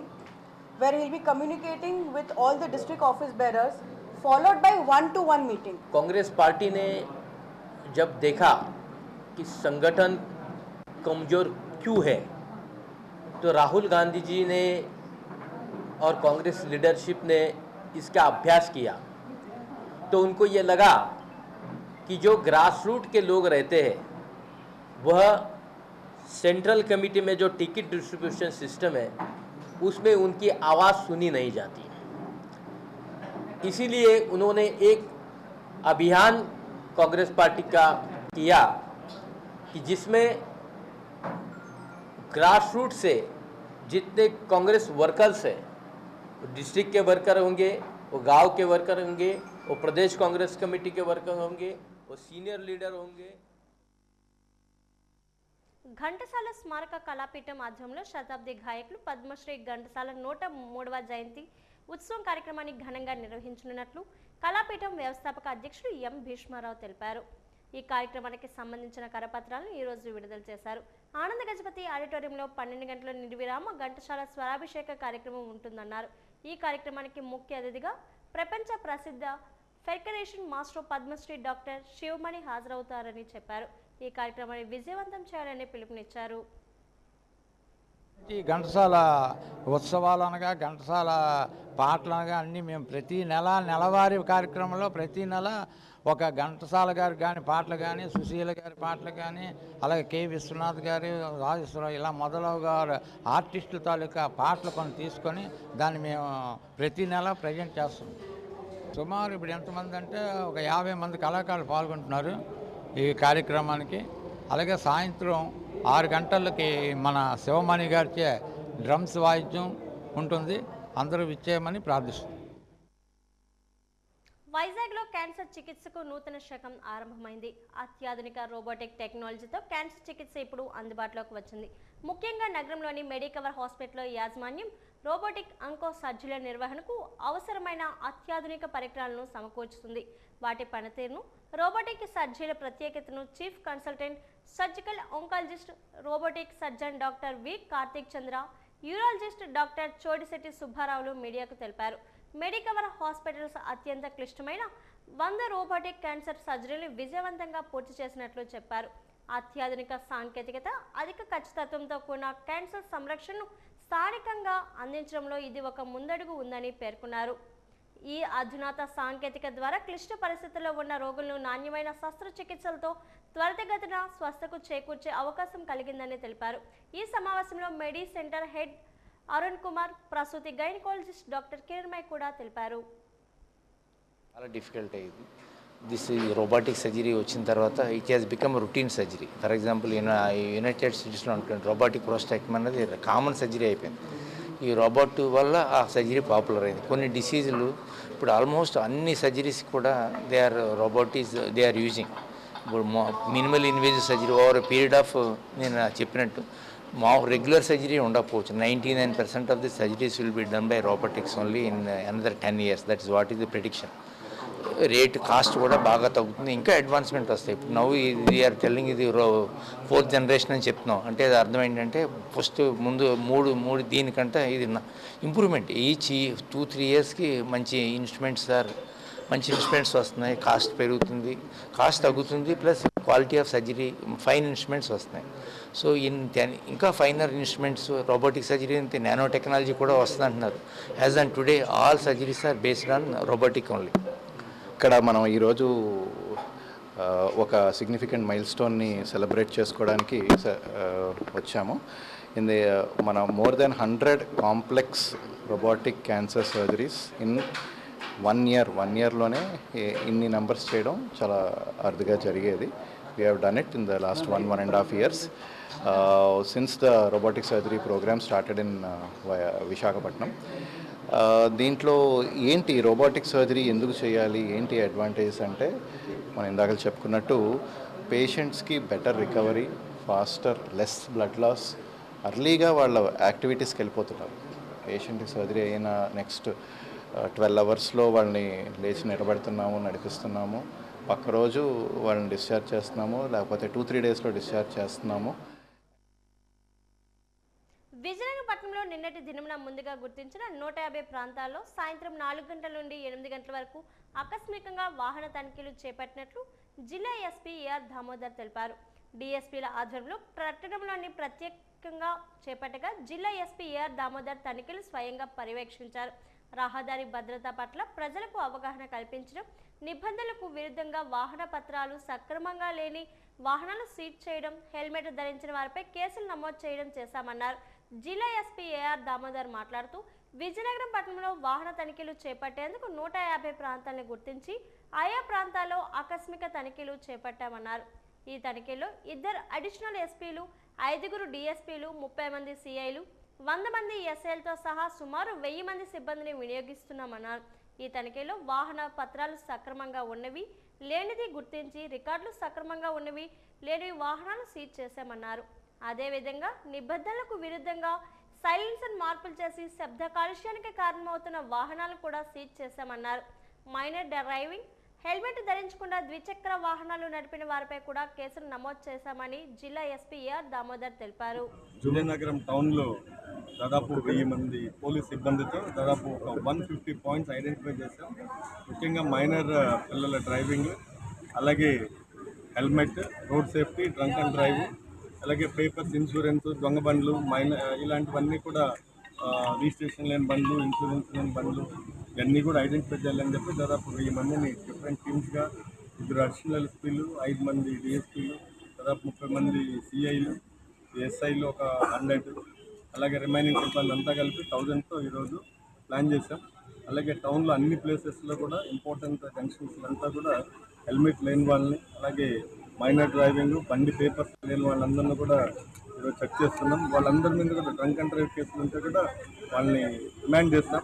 where he'll be communicating with all the district office bearers, followed by 1-to-1 meeting. Congress party ने जब देखा कि संगठन कमजोर क्यों है, तो राहुल गांधी जी ने और कांग्रेस लीडरशिप ने इसका अभ्यास किया, तो उनको ये लगा कि जो ग्रास रूट के लोग रहते हैं वह सेंट्रल कमेटी में जो टिकट डिस्ट्रीब्यूशन सिस्टम है उसमें उनकी आवाज़ सुनी नहीं जाती। इसीलिए उन्होंने एक अभियान कांग्रेस पार्टी का किया कि जिसमें ग्रास रूट से जितने कांग्रेस वर्कर्स हैं, डिस्ट्रिक्ट के वर्कर होंगे, वो गांव के वर्कर होंगे, वो प्रदेश कांग्रेस कमेटी के वर्कर होंगे, वो सीनियर लीडर होंगे। ఘంటసాల స్మారక కళాపీఠం ఆధ్వర్యంలో శతాబ్ది గాయకులు పద్మశ్రీ ఘంటసాల 103వ జయంతి ఉత్సవం కార్యక్రమాన్ని ఘనంగా నిర్వహించనున్నట్లు కళాపీఠం వ్యవస్థాపక అధ్యక్షుడు ఎం భీష్మారావు తెలిపారు. ఈ కార్యక్రమానికి సంబంధించిన కరపత్రాలను ఈ రోజు విడుదల చేశారు. ఆనంద గజపతి ఆడిటోరియంలో 12 గంటల నిర్విరామ ఘంటసాల స్వరాభిషేక కార్యక్రమం ఉంటుందన్నారు. ఈ కార్యక్రమానికి ముఖ్య అతిథిగా ప్రపంచ ప్రసిద్ధ ఫెర్కరేషన్ మాస్టర్ పద్మశ్రీ డాక్టర్ శివమణి హాజరవుతారని చెప్పారు. ఈ కార్యక్రమాన్ని విజయవంతం చేయాలని పిలుపునిచ్చారు. ఈ ఘంటసాల ఉత్సవాలు అనగా ఘంటసాల పాటలు అనగా అన్నీ మేము ప్రతి నెలవారీ కార్యక్రమంలో ప్రతి నెల ఒక ఘంటసాల గారి కానీ పాటలు కానీ, సుశీల గారి పాటలు కానీ, అలాగే కె విశ్వనాథ్ గారి, రాజేశ్వరరావు ఇలా మొదలవుగా ఆర్టిస్టుల తాలూకా పాటలు కొన్ని తీసుకొని దాన్ని మేము ప్రతి నెల ప్రజెంట్ చేస్తున్నాం. సుమారు ఇప్పుడు ఎంతమంది అంటే ఒక 50 మంది కళాకారులు పాల్గొంటున్నారు ఈ కార్యక్రమానికి. అలాగే సాయంత్రం 6 గంటలకి మన శివమణి గారిచే డ్రమ్స్ వాయిద్యం ఉంటుంది. అందరూ విచ్చేయమని ప్రార్థిస్తున్నాం. వైజాగ్లో క్యాన్సర్ చికిత్సకు నూతన శకం ఆరంభమైంది. అత్యాధునిక రోబోటిక్ టెక్నాలజీతో క్యాన్సర్ చికిత్స ఇప్పుడు అందుబాటులోకి వచ్చింది. ముఖ్యంగా నగరంలోని మెడికవర్ హాస్పిటల్లో యాజమాన్యం రోబోటిక్ అంకో సర్జరీల నిర్వహణకు అవసరమైన అత్యాధునిక పరికరాలను సమకూర్చుతుంది. వాటి పనితీరును, రోబోటిక్ సర్జరీల ప్రత్యేకతను chief consultant surgical oncologist robotic surgeon doctor V Karthik Chandra, urologist doctor Chodisetti సుబ్బారావులు మీడియాకు తెలిపారు. మెడికవర్ హాస్పిటల్స్ అత్యంత క్లిష్టమైన 100 రోబోటిక్ క్యాన్సర్ సర్జరీలు విజయవంతంగా పూర్తి చేసినట్లు చెప్పారు. అత్యాధునిక సాంకేతికత, అధిక ఖచ్చితత్వంతో కూడిన క్యాన్సర్ సంరక్షణను స్థానికంగా అందించడంలో ఇది ఒక ముందడుగు ఉందని పేర్కొన్నారు. ఈ అధునాత సాంకేతిక ద్వారా క్లిష్ట పరిస్థితుల్లో ఉన్న రోగులను నాణ్యమైన శస్త్రచికిత్సలతో త్వరితగతిన స్వస్థకు చేకూర్చే అవకాశం కలిగిందని తెలిపారు. ఈ సమావేశంలో మెడి సెంటర్ హెడ్ అరుణ్ కుమార్, ప్రసూతి గైనకాలజిస్ట్ డాక్టర్ కిరణ్మయ్ కూడా తెలిపారు. చాలా డిఫికల్ట్ అయ్యింది. దిస్ రోబోటిక్ సర్జరీ వచ్చిన తర్వాత it has become routine surgery. For example United స్టేట్స్లో అనుకోండి రోబోటిక్ ప్రోస్టాక్టమీ అనేది కామన్ సర్జరీ అయిపోయింది. ఈ రోబోట్ వల్ల ఆ సర్జరీ పాపులర్ అయింది. కొన్ని డిసీజులు ఇప్పుడు ఆల్మోస్ట్ అన్ని సర్జరీస్ కూడా దే ఆర్ యూజింగ్. ఇప్పుడు minimal invasive surgery over period of నేను చెప్పినట్టు రెగ్యులర్ సర్జరీ ఉండకపోవచ్చు. 99% of the surgeries will be done by robotics only in another 10 years. That is what is the prediction. Rate cost కూడా బాగా తగ్గుతుంది, ఇంకా advancement వస్తాయి. ఇప్పుడు నవ్వు ఇది ఆర్ టెల్లింగ్ ఇది 4th జనరేషన్ అని చెప్తున్నాం అంటే అది అర్థం ఏంటంటే ఫస్ట్ ముందు మూడు దీనికంటే ఇది ఇంప్రూవ్మెంట్. ఈచ్ 2-3 ఇయర్స్కి మంచి ఇన్స్ట్రుమెంట్స్ వస్తున్నాయి, కాస్ట్ పెరుగుతుంది, కాస్ట్ తగ్గుతుంది, plus quality of surgery fine instruments వస్తున్నాయి. సో ఇంకా ఫైనర్ ఇన్స్ట్రుమెంట్స్ రోబోటిక్ సర్జరీ అంటే నానో టెక్నాలజీ కూడా వస్తుంది అంటున్నారు. As and today all surgeries are based on robotic only. ఇక్కడ మనం ఈరోజు ఒక సిగ్నిఫికెంట్ మైల్ స్టోన్ని సెలబ్రేట్ చేసుకోవడానికి వచ్చాము. మన more than 100 complex robotic cancer surgeries in 1 ఇయర్లోనే ఇన్ని నెంబర్స్ చేయడం చాలా అరుదుగా జరిగేది. We have done it in the last 1.5 years since the robotic surgery program started in Visakhapatnam. దీంట్లో ఏంటి రోబోటిక్ సర్జరీ ఎందుకు చేయాలి, ఏంటి అడ్వాంటేజెస్ అంటే మనం ఇందాక చెప్పుకున్నట్టు పేషెంట్స్కి better recovery, faster, less blood loss, అర్లీగా వాళ్ళ యాక్టివిటీస్కి వెళ్ళిపోతున్నారు. పేషెంట్కి సర్జరీ అయిన నెక్స్ట్ 12 అవర్స్లో వాళ్ళని లేచి నిలబెడుతున్నాము, నడిపిస్తున్నాము, పక్క రోజు వాళ్ళని డిశ్చార్జ్ చేస్తున్నాము, లేకపోతే 2-3 డేస్లో డిశ్చార్జ్ చేస్తున్నాము. విజయనగరపట్నంలో నిన్నటి దినమున ముందుగా గుర్తించిన 150 ప్రాంతాల్లో సాయంత్రం 4 గంటల నుండి 8 గంటల వరకు ఆకస్మికంగా వాహన తనిఖీలు చేపట్టినట్లు జిల్లా ఎస్పీ ఏఆర్ దామోదర్ తెలిపారు. డిఎస్పీల ఆధ్వర్యంలో పట్టణంలోని ప్రత్యేకంగా చేపట్టగా జిల్లా ఎస్పీ ఏఆర్ దామోదర్ తనిఖీలు స్వయంగా పర్యవేక్షించారు. రహదారి భద్రత పట్ల ప్రజలకు అవగాహన కల్పించడం, నిబంధనలకు విరుద్ధంగా వాహన పత్రాలు సక్రమంగా లేని వాహనాలు సీజ్ చేయడం, హెల్మెట్ ధరించిన వారిపై కేసులు నమోదు చేయడం చేశామన్నారు. జిల్లా ఎస్పీ ఏఆర్ దామోదర్ మాట్లాడుతూ విజయనగరం పట్టణంలో వాహన తనిఖీలు చేపట్టేందుకు 150 ప్రాంతాలను గుర్తించి ఆయా ప్రాంతాల్లో ఆకస్మిక తనిఖీలు చేపట్టామన్నారు. ఈ తనిఖీల్లో 2 అడిషనల్ ఎస్పీలు, 5 డిఎస్పీలు, 30 మంది సిఐలు, 100 మంది ఎస్ఐలతో సహా సుమారు 1000 మంది సిబ్బందిని వినియోగిస్తున్నామన్నారు. ఈ తనిఖీలో వాహన పత్రాలు సక్రమంగా ఉన్నవి, లేనిది గుర్తించి రికార్డులు సక్రమంగా ఉన్నవి, లేని వాహనాలు సీజ్ చేశామన్నారు. అదేవిధంగా నిబంధనలకు విరుద్ధంగా సైలెన్సర్ మార్పులు చేసి శబ్ద కాలుష్యానికి కారణమవుతున్న వాహనాలు కూడా సీజ్ చేశామన్నారు. మైనర్ డ్రైవింగ్, హెల్మెట్ ధరించకుండా ద్విచక్ర వాహనాలు నడిపిన వారిపై కూడా కేసులు నమోదు చేశామని జిల్లా ఎస్పీ ఏఆర్ దామోదర్ తెలిపారు. విజయనగరం టౌన్లో దాదాపు 1000 మంది పోలీస్ సిబ్బందితో దాదాపు 150 పాయింట్స్ ఐడెంటిఫై చేశాం. ముఖ్యంగా మైనర్ పిల్లల డ్రైవింగ్, అలాగే helmet, road safety, drunk and drive, అలాగే పేపర్స్, ఇన్సూరెన్స్, దొంగ బండ్లు, ఇలాంటివన్నీ కూడా రిజిస్ట్రేషన్ లేని బండ్లు, ఇన్సూరెన్స్ లేని బండ్లు ఇవన్నీ కూడా ఐడెంటిఫై చేయాలని చెప్పి దాదాపు 1000 మందిని డిఫరెంట్ టీమ్స్గా 2 అడిషనల్ ఎస్పీలు, 5 మంది డిఎస్పీలు, దాదాపు 30 మంది సిఐలు, ఎస్ఐలు ఒక 100, అలాగే రిమైనింగ్ సిబ్బంది అంతా కలిపి 1000తో ఈరోజు ప్లాన్ చేశాం. అలాగే టౌన్లో అన్ని ప్లేసెస్లో కూడా ఇంపార్టెంట్ జంక్షన్స్ అంతా కూడా హెల్మెట్ లేని వాళ్ళని, అలాగే మైనర్ డ్రైవింగ్, బండి పేపర్స్ లేని వాళ్ళందరినీ కూడా ఈరోజు చెక్ చేస్తున్నాం. వాళ్ళందరి మీద కూడా డ్రంక్ అండ్ డ్రైవ్ కేసులు ఉంటే కూడా వాళ్ళని రిమాండ్ చేస్తాం.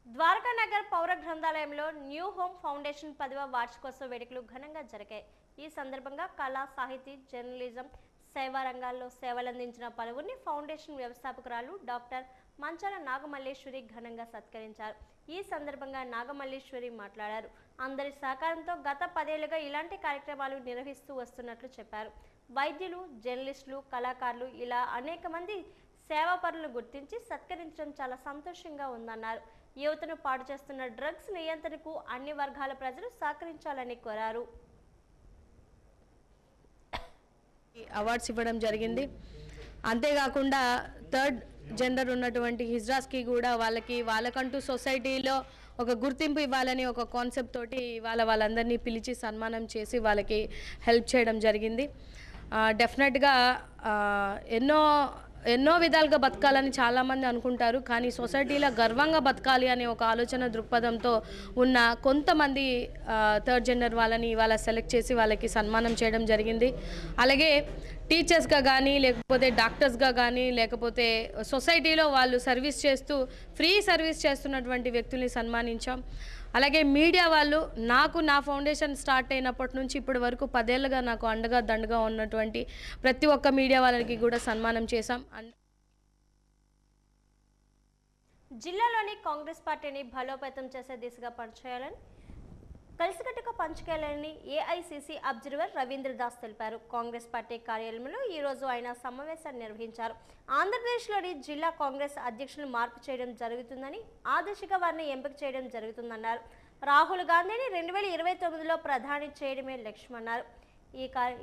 ద్వారకానగర్ పౌర గ్రంథాలయంలో న్యూ హోమ్ ఫౌండేషన్ 10వ వార్షికోత్సవ వేడుకలు ఘనంగా జరిగాయి. ఈ సందర్భంగా కళా, సాహితీ, జర్నలిజం, సేవా రంగాల్లో సేవలందించిన పలువురిని ఫౌండేషన్ వ్యవస్థాపకురాలు డాక్టర్ మంచాల నాగమల్లేశ్వరి ఘనంగా సత్కరించారు. ఈ సందర్భంగా నాగమల్లేశ్వరి మాట్లాడారు. అందరి సహకారంతో గత 10 ఏళ్లుగా ఇలాంటి కార్యక్రమాలు నిర్వహిస్తూ వస్తున్నట్లు చెప్పారు. వైద్యులు, జర్నలిస్టులు, కళాకారులు ఇలా అనేక మంది సేవాపరులను గుర్తించి సత్కరించడం చాలా సంతోషంగా ఉందన్నారు. యువతను పాడు చేస్తున్న డ్రగ్స్ నియంత్రణకు అన్ని వర్గాల ప్రజలు సహకరించాలని కోరారు. అవార్డ్స్ ఇవ్వడం జరిగింది. అంతేకాకుండా 3rd జెండర్ ఉన్నటువంటి హిజ్రాస్కి కూడా వాళ్ళకంటూ సొసైటీలో ఒక గుర్తింపు ఇవ్వాలని ఒక కాన్సెప్ట్ తోటి వాళ్ళందరినీ పిలిచి సన్మానం చేసి వాళ్ళకి హెల్ప్ చేయడం జరిగింది. డెఫినెట్గా ఎన్నో విధాలుగా బతకాలని చాలామంది అనుకుంటారు. కానీ సొసైటీలో గర్వంగా బతకాలి అనే ఒక ఆలోచన దృక్పథంతో ఉన్న కొంతమంది 3rd జెండర్ వాళ్ళని ఇవాళ సెలెక్ట్ చేసి వాళ్ళకి సన్మానం చేయడం జరిగింది. అలాగే టీచర్స్గా కానీ, లేకపోతే డాక్టర్స్గా కానీ, లేకపోతే సొసైటీలో వాళ్ళు సర్వీస్ చేస్తూ ఫ్రీ సర్వీస్ చేస్తున్నటువంటి వ్యక్తుల్ని సన్మానించాం. అలాగే మీడియా వాళ్ళు నా ఫౌండేషన్ స్టార్ట్ అయినప్పటి నుంచి ఇప్పటి వరకు 10 ఏళ్ళుగా నాకు అండగా దండగా ఉన్నటువంటి ప్రతి ఒక్క మీడియా వాళ్ళకి కూడా సన్మానం చేశాం. జిల్లాలోని కాంగ్రెస్ పార్టీని బలోపేతం చేసే దిశగా పనిచేయాలని కలిసికట్టుగా పనిచేయాలని ఏఐసిసి అబ్జర్వర్ రవీంద్రదాస్ తెలిపారు. కాంగ్రెస్ పార్టీ కార్యాలయంలో ఈరోజు ఆయన సమావేశాన్ని నిర్వహించారు. ఆంధ్రప్రదేశ్లోని జిల్లా కాంగ్రెస్ అధ్యక్షులను మార్పు చేయడం జరుగుతుందని, ఆ దిశగా వారిని ఎంపిక చేయడం జరుగుతుందన్నారు. రాహుల్ గాంధీని 2029లో ప్రధాని చేయడమే లక్ష్యమన్నారు.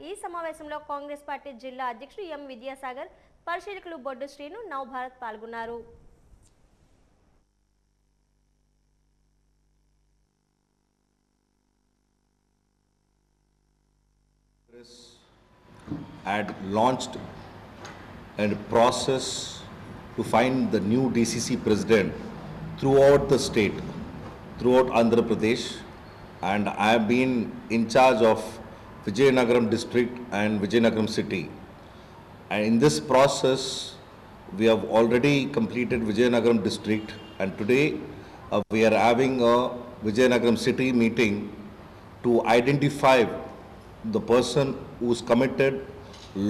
ఈ సమావేశంలో కాంగ్రెస్ పార్టీ జిల్లా అధ్యక్షుడు ఎం విద్యాసాగర్, పరిశీలకులు బొడ్డు శ్రీను, నవభారత్ పాల్గొన్నారు. had launched a process to find the new DCC president throughout the state, throughout Andhra Pradesh, and I have been in charge of Vijayanagaram district and Vijayanagaram city. And in this process, we have already completed Vijayanagaram district, and today we are having a Vijayanagaram city meeting to identify the person who is committed,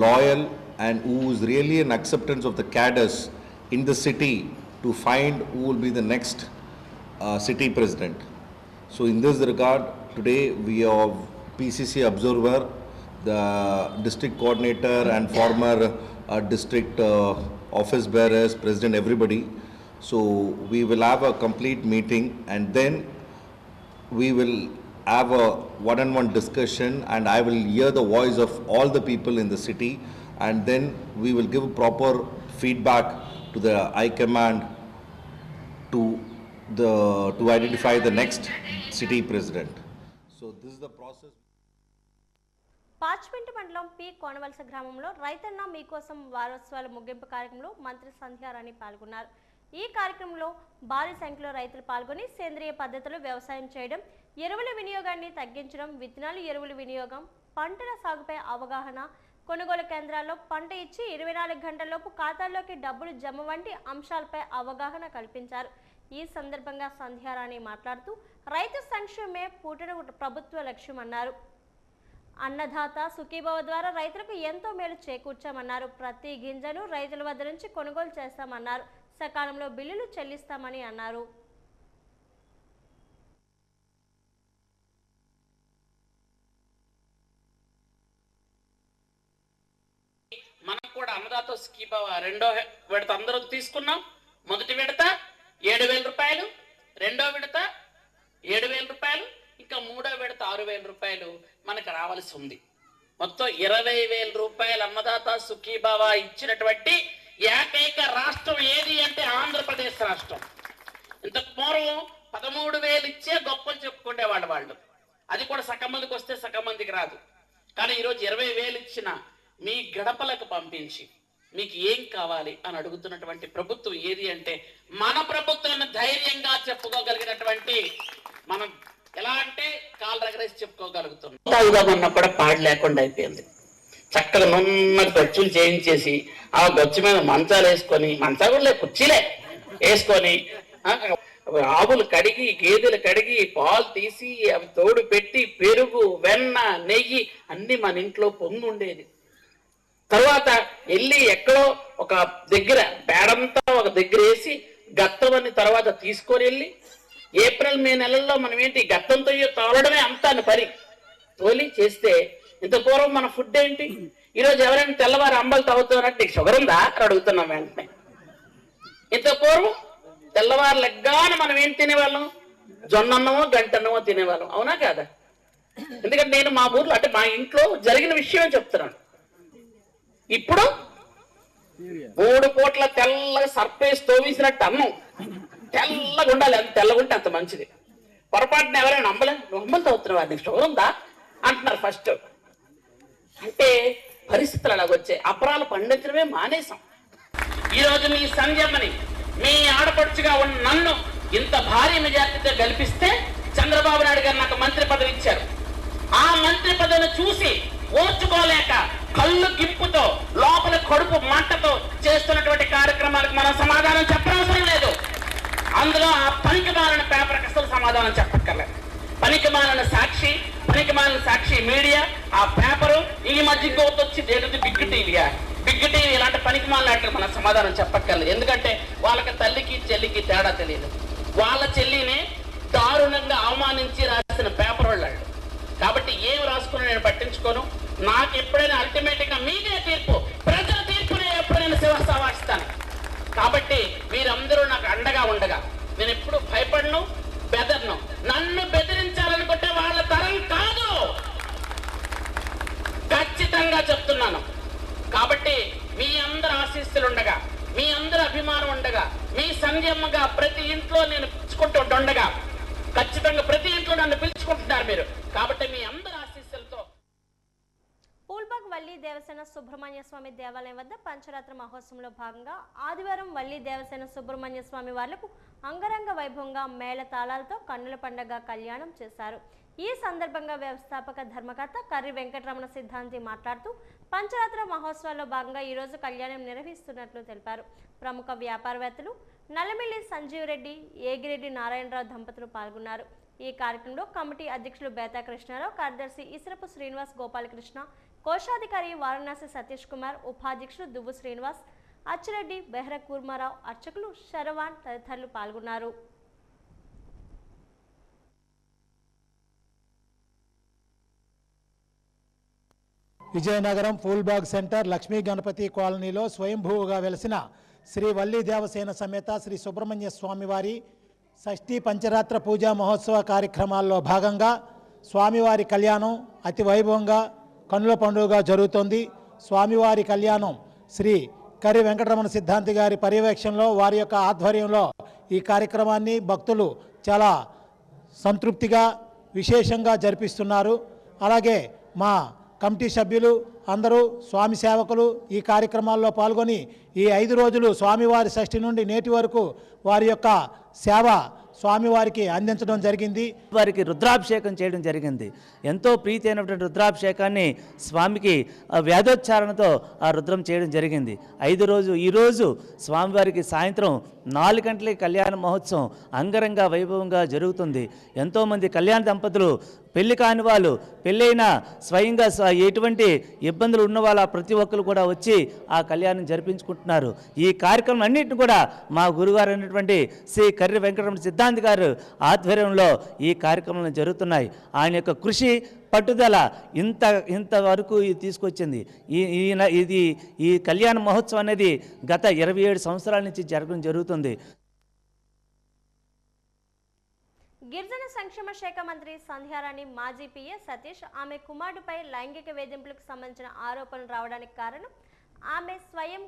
loyal, and who is really an acceptance of the cadres in the city to find who will be the next city president. So in this regard, today we have PCC observer, the district coordinator and former district office bearers, president, everybody. So we will have a complete meeting, and then we will have a one-on-one discussion, and I will hear the voice of all the people in the city, and then we will give proper feedback to the High Command to identify the next city president. So this is the process. Pachipenta మండలం P Konavalasa గ్రామంలో రైతన్న మీకోసం వారోత్సవాల ముగింపు కార్యక్రమంలో మంత్రి సంధ్యారాణి పాల్గొన్నారు. ఈ కార్యక్రమంలో భారీ సంఖ్యలో రైతులు పాల్గొని సేంద్రియ పద్ధతిలో వ్యవసాయం చేయడం, ఎరువుల వినియోగాన్ని తగ్గించడం, విత్తనాలు ఎరువుల వినియోగం, పంటల సాగుపై అవగాహన, కొనుగోలు కేంద్రాల్లో పంట ఇచ్చి 24 గంటలలోపు ఖాతాల్లోకి డబ్బులు జమ వంటి అంశాలపై అవగాహన కల్పించారు. ఈ సందర్భంగా సంధ్యారాణి మాట్లాడుతూ రైతు సంక్షేమమే పూటన ప్రభుత్వ లక్ష్యమన్నారు. అన్నదాత సుఖీభవ ద్వారా రైతులకు ఎంతో మేలు చేకూర్చామన్నారు. ప్రతి గింజను రైతుల వద్ద నుంచి కొనుగోలు చేస్తామన్నారు. సకాలంలో బిల్లులు చెల్లిస్తామని అన్నారు. మనకు కూడా అన్నదాత స్కీమ్ రెండో విడత అందరూ తీసుకున్నాం. మొదటి విడత 7,000 రూపాయలు, రెండో విడత 7,000 రూపాయలు, ఇంకా మూడో విడత 6,000 రూపాయలు మనకు రావాల్సి ఉంది. మొత్తం 20,000 రూపాయలు అన్నదాత సుఖీభావ ఇచ్చినటువంటి ఏకైక రాష్ట్రం ఏది అంటే ఆంధ్రప్రదేశ్ రాష్ట్రం. ఇంతకు పూర్వం 13,000 ఇచ్చే గొప్పలు చెప్పుకునేవాళ్ళు వాళ్ళు. అది కూడా సగం మందికి వస్తే సగం మందికి రాదు. కానీ ఈరోజు 20,000 ఇచ్చిన మీ గడపలకు పంపించి మీకు ఏం కావాలి అని అడుగుతున్నటువంటి ప్రభుత్వం ఏది అంటే మన ప్రభుత్వం ధైర్యంగా చెప్పుకోగలిగినటువంటి, మనం ఎలా అంటే కాలు రగరేసి చెప్పుకోగలుగుతున్నాం. తాగుదామన్నా కూడా పాడు లేకుండా అయిపోయింది. చక్కగా నున్న ఖర్చులు చేయించేసి ఆ గచ్చు మీద మంచాలు వేసుకొని, మంచాలు కూడా కుర్చీలే వేసుకొని, ఆవులు కడిగి గేదెలు కడిగి పాలు తీసి అవి తోడు పెట్టి పెరుగు వెన్న నెయ్యి అన్ని మన ఇంట్లో పొంగి ఉండేది. తర్వాత వెళ్ళి ఎక్కడో ఒక దగ్గర పేడంతా ఒక దగ్గర వేసి గత్తమని తర్వాత తీసుకొని వెళ్ళి ఏప్రిల్ మే నెలల్లో మనం ఏంటి గత్తంతో తోలడమే అంతా పని తోలి చేస్తే, ఇంత పూర్వం మన ఫుడ్ ఏంటి? ఈరోజు ఎవరైనా తెల్లవారు అంబలు తాగుతారంటే నీకు షుగర్ ఉందా అని అడుగుతున్నాం వెంటనే. ఇంత పూర్వం తెల్లవారు లెగ్గానే మనం ఏం తినేవాళ్ళం? జొన్నన్నమో గంటన్నమో తినేవాళ్ళం, అవునా కాదా? ఎందుకంటే నేను మా ఊర్లో అంటే మా ఇంట్లో జరిగిన విషయమే చెప్తున్నాను. ఇప్పుడు 3 పూట్ల తెల్లగా సర్పేసి తోవేసినట్టు అన్నం తెల్లగా ఉండాలి. అంత తెల్లగా ఉంటే అంత మంచిది. పొరపాటున ఎవరైనా నువ్వు అంబలు తాగుతున్నావా, నీకు షుగర్ ఉందా అంటున్నారు ఫస్ట్. అంటే పరిస్థితులు అలాగొచ్చాయి. అపరాలు పండించడమే మానేశాం. ఈరోజు మీ సంజమ్మని, మీ ఆడపడుచుగా ఉన్న నన్ను ఇంత భారీ మెజార్టీతో గెలిపిస్తే చంద్రబాబు నాయుడు గారు నాకు మంత్రి పదవి ఇచ్చారు. ఆ మంత్రి పదవిని చూసి ఓర్చుకోలేక కళ్ళు గిప్పుతో లోపల కడుపు మంటతో చేస్తున్నటువంటి కార్యక్రమాలకు మనం సమాధానం చెప్పనవసరం లేదు. అందులో ఆ పనికిమాలిన పేపర్కి అసలు సమాధానం చెప్పక్కర్లేదు. పనికిమాలిన సాక్షి మీడియా, ఆ పేపరు ఈ మధ్య ఇంకొకటి వచ్చి బిగ్ టీవీయా, బిగ్ బిగ్ ఇలాంటి పనికి మాలినట్లు మన సమాధానం చెప్పక్కర్లేదు. ఎందుకంటే వాళ్ళకి తల్లికి చెల్లికి తేడా తెలియదు. వాళ్ళ చెల్లిని దారుణంగా అవమానించి రాసిన పేపర్ వాళ్ళు. కాబట్టి ఏం రాసుకుని నేను పట్టించుకోను. నాకు ఎప్పుడైనా అల్టిమేట్గా మీదే తీర్పు, ప్రజల తీర్పునే ఎప్పుడు నేను శివసావాస్తాను. కాబట్టి మీరందరూ నాకు అండగా ఉండగా నేను ఎప్పుడు భయపడను, బెదర్ను. నన్ను బెదిరించాలనుకుంటే వాళ్ళ తరం కాదు, ఖచ్చితంగా చెప్తున్నాను. కాబట్టి మీ అందరి ఆశీస్సులు ఉండగా, మీ అందరి అభిమానం ఉండగా, మీ సంయమగా ప్రతి ఇంట్లో నేను పిలుచుకుంటూ ఉండగా, ఖచ్చితంగా ప్రతి ఇంట్లో నన్ను పిలుచుకుంటున్నారు మీరు. కాబట్టి మీ అందరి ఆశీస్సులతో పూల్బాగ్ వల్లి దేవసేన సుబ్రహ్మణ్య స్వామి దేవాలయం వద్ద పంచరాత్ర మహోత్సవంలో భాగంగా ఆదివారం వల్లి దేవసేన సుబ్రహ్మణ్య స్వామి వార్లకు అంగరంగ వైభవంగా మేళ తాళాలతో కన్నుల పండగ కళ్యాణం చేశారు. ఈ సందర్భంగా వ్యవస్థాపక ధర్మకర్త కర్రి వెంకటరమణ సిద్ధాంతి మాట్లాడుతూ పంచరాత్ర మహోత్సవాల్లో భాగంగా ఈరోజు కళ్యాణం నిర్వహిస్తున్నట్లు తెలిపారు. ప్రముఖ వ్యాపారవేత్తలు నల్లమిల్లి సంజీవ్ రెడ్డి, ఏగిరెడ్డి నారాయణరావు దంపతులు పాల్గొన్నారు. ఈ కార్యక్రమంలో కమిటీ అధ్యక్షులు బేతా కృష్ణారావు, కార్యదర్శి ఇసరపు శ్రీనివాస్, గోపాలకృష్ణ, కోశాధికారి వారణాసి సతీష్ కుమార్, ఉపాధ్యక్షులు దువ్వు శ్రీనివాస్, అచ్చిరెడ్డి, బెహ్ర కూర్మారావు, అర్చకులు శరవాన్ తదితరులు పాల్గొన్నారు. విజయనగరం ఫూల్బాగ్ సెంటర్ లక్ష్మీ గణపతి కాలనీలో స్వయంభూగా వెలసిన శ్రీ వల్లి దేవసేన సమేత శ్రీ సుబ్రహ్మణ్య స్వామివారి షష్ఠీ పంచరాత్ర పూజా మహోత్సవ కార్యక్రమాల్లో భాగంగా స్వామివారి కళ్యాణం అతి వైభవంగా కన్నుల పండుగగా జరుగుతోంది. స్వామివారి కళ్యాణం శ్రీ కర్రి వెంకటరమణ సిద్ధాంతి గారి పర్యవేక్షణలో, వారి యొక్క ఆధ్వర్యంలో ఈ కార్యక్రమాన్ని భక్తులు చాలా సంతృప్తిగా విశేషంగా జరిపిస్తున్నారు. అలాగే మా కమిటీ సభ్యులు అందరూ స్వామి సేవకులు ఈ కార్యక్రమాల్లో పాల్గొని ఈ 5 రోజులు స్వామివారి షష్ఠి నుండి నేటి వరకు వారి యొక్క సేవ స్వామివారికి అందించడం జరిగింది. వారికి రుద్రాభిషేకం చేయడం జరిగింది. ఎంతో ప్రీతి అయినటువంటి రుద్రాభిషేకాన్ని స్వామికి వేదోచ్చారణతో ఆ రుద్రం చేయడం జరిగింది. 5 రోజు ఈరోజు స్వామివారికి సాయంత్రం 4 గంటలకి కళ్యాణ మహోత్సవం అంగరంగ వైభవంగా జరుగుతుంది. ఎంతోమంది కళ్యాణ దంపతులు, పెళ్లి కాని వాళ్ళు, పెళ్ళైన స్వయంగా ఎటువంటి ఇబ్బందులు ఉన్న వాళ్ళ ప్రతి ఒక్కరు కూడా వచ్చి ఆ కళ్యాణం జరిపించుకుంటున్నారు. ఈ కార్యక్రమం అన్నింటిని కూడా మా గురుగారు అయినటువంటి శ్రీ కర్రి వెంకటరమణ సిద్ధాంతి గారు ఆధ్వర్యంలో ఈ కార్యక్రమాలు జరుగుతున్నాయి. ఆయన యొక్క కృషి, పట్టుదల ఇంతవరకు తీసుకొచ్చింది. ఈ కళ్యాణ మహోత్సవం అనేది గత 27 సంవత్సరాల నుంచి జరగడం జరుగుతుంది. గిరిజన సంక్షేమ శాఖ మంత్రి సంధ్యారాణి మాజీ పిఏ సతీష్ ఆమె కుమారుడిపై లైంగిక వేధింపులకు సంబంధించిన ఆరోపణలు రావడానికి కారణం ఆమె స్వయం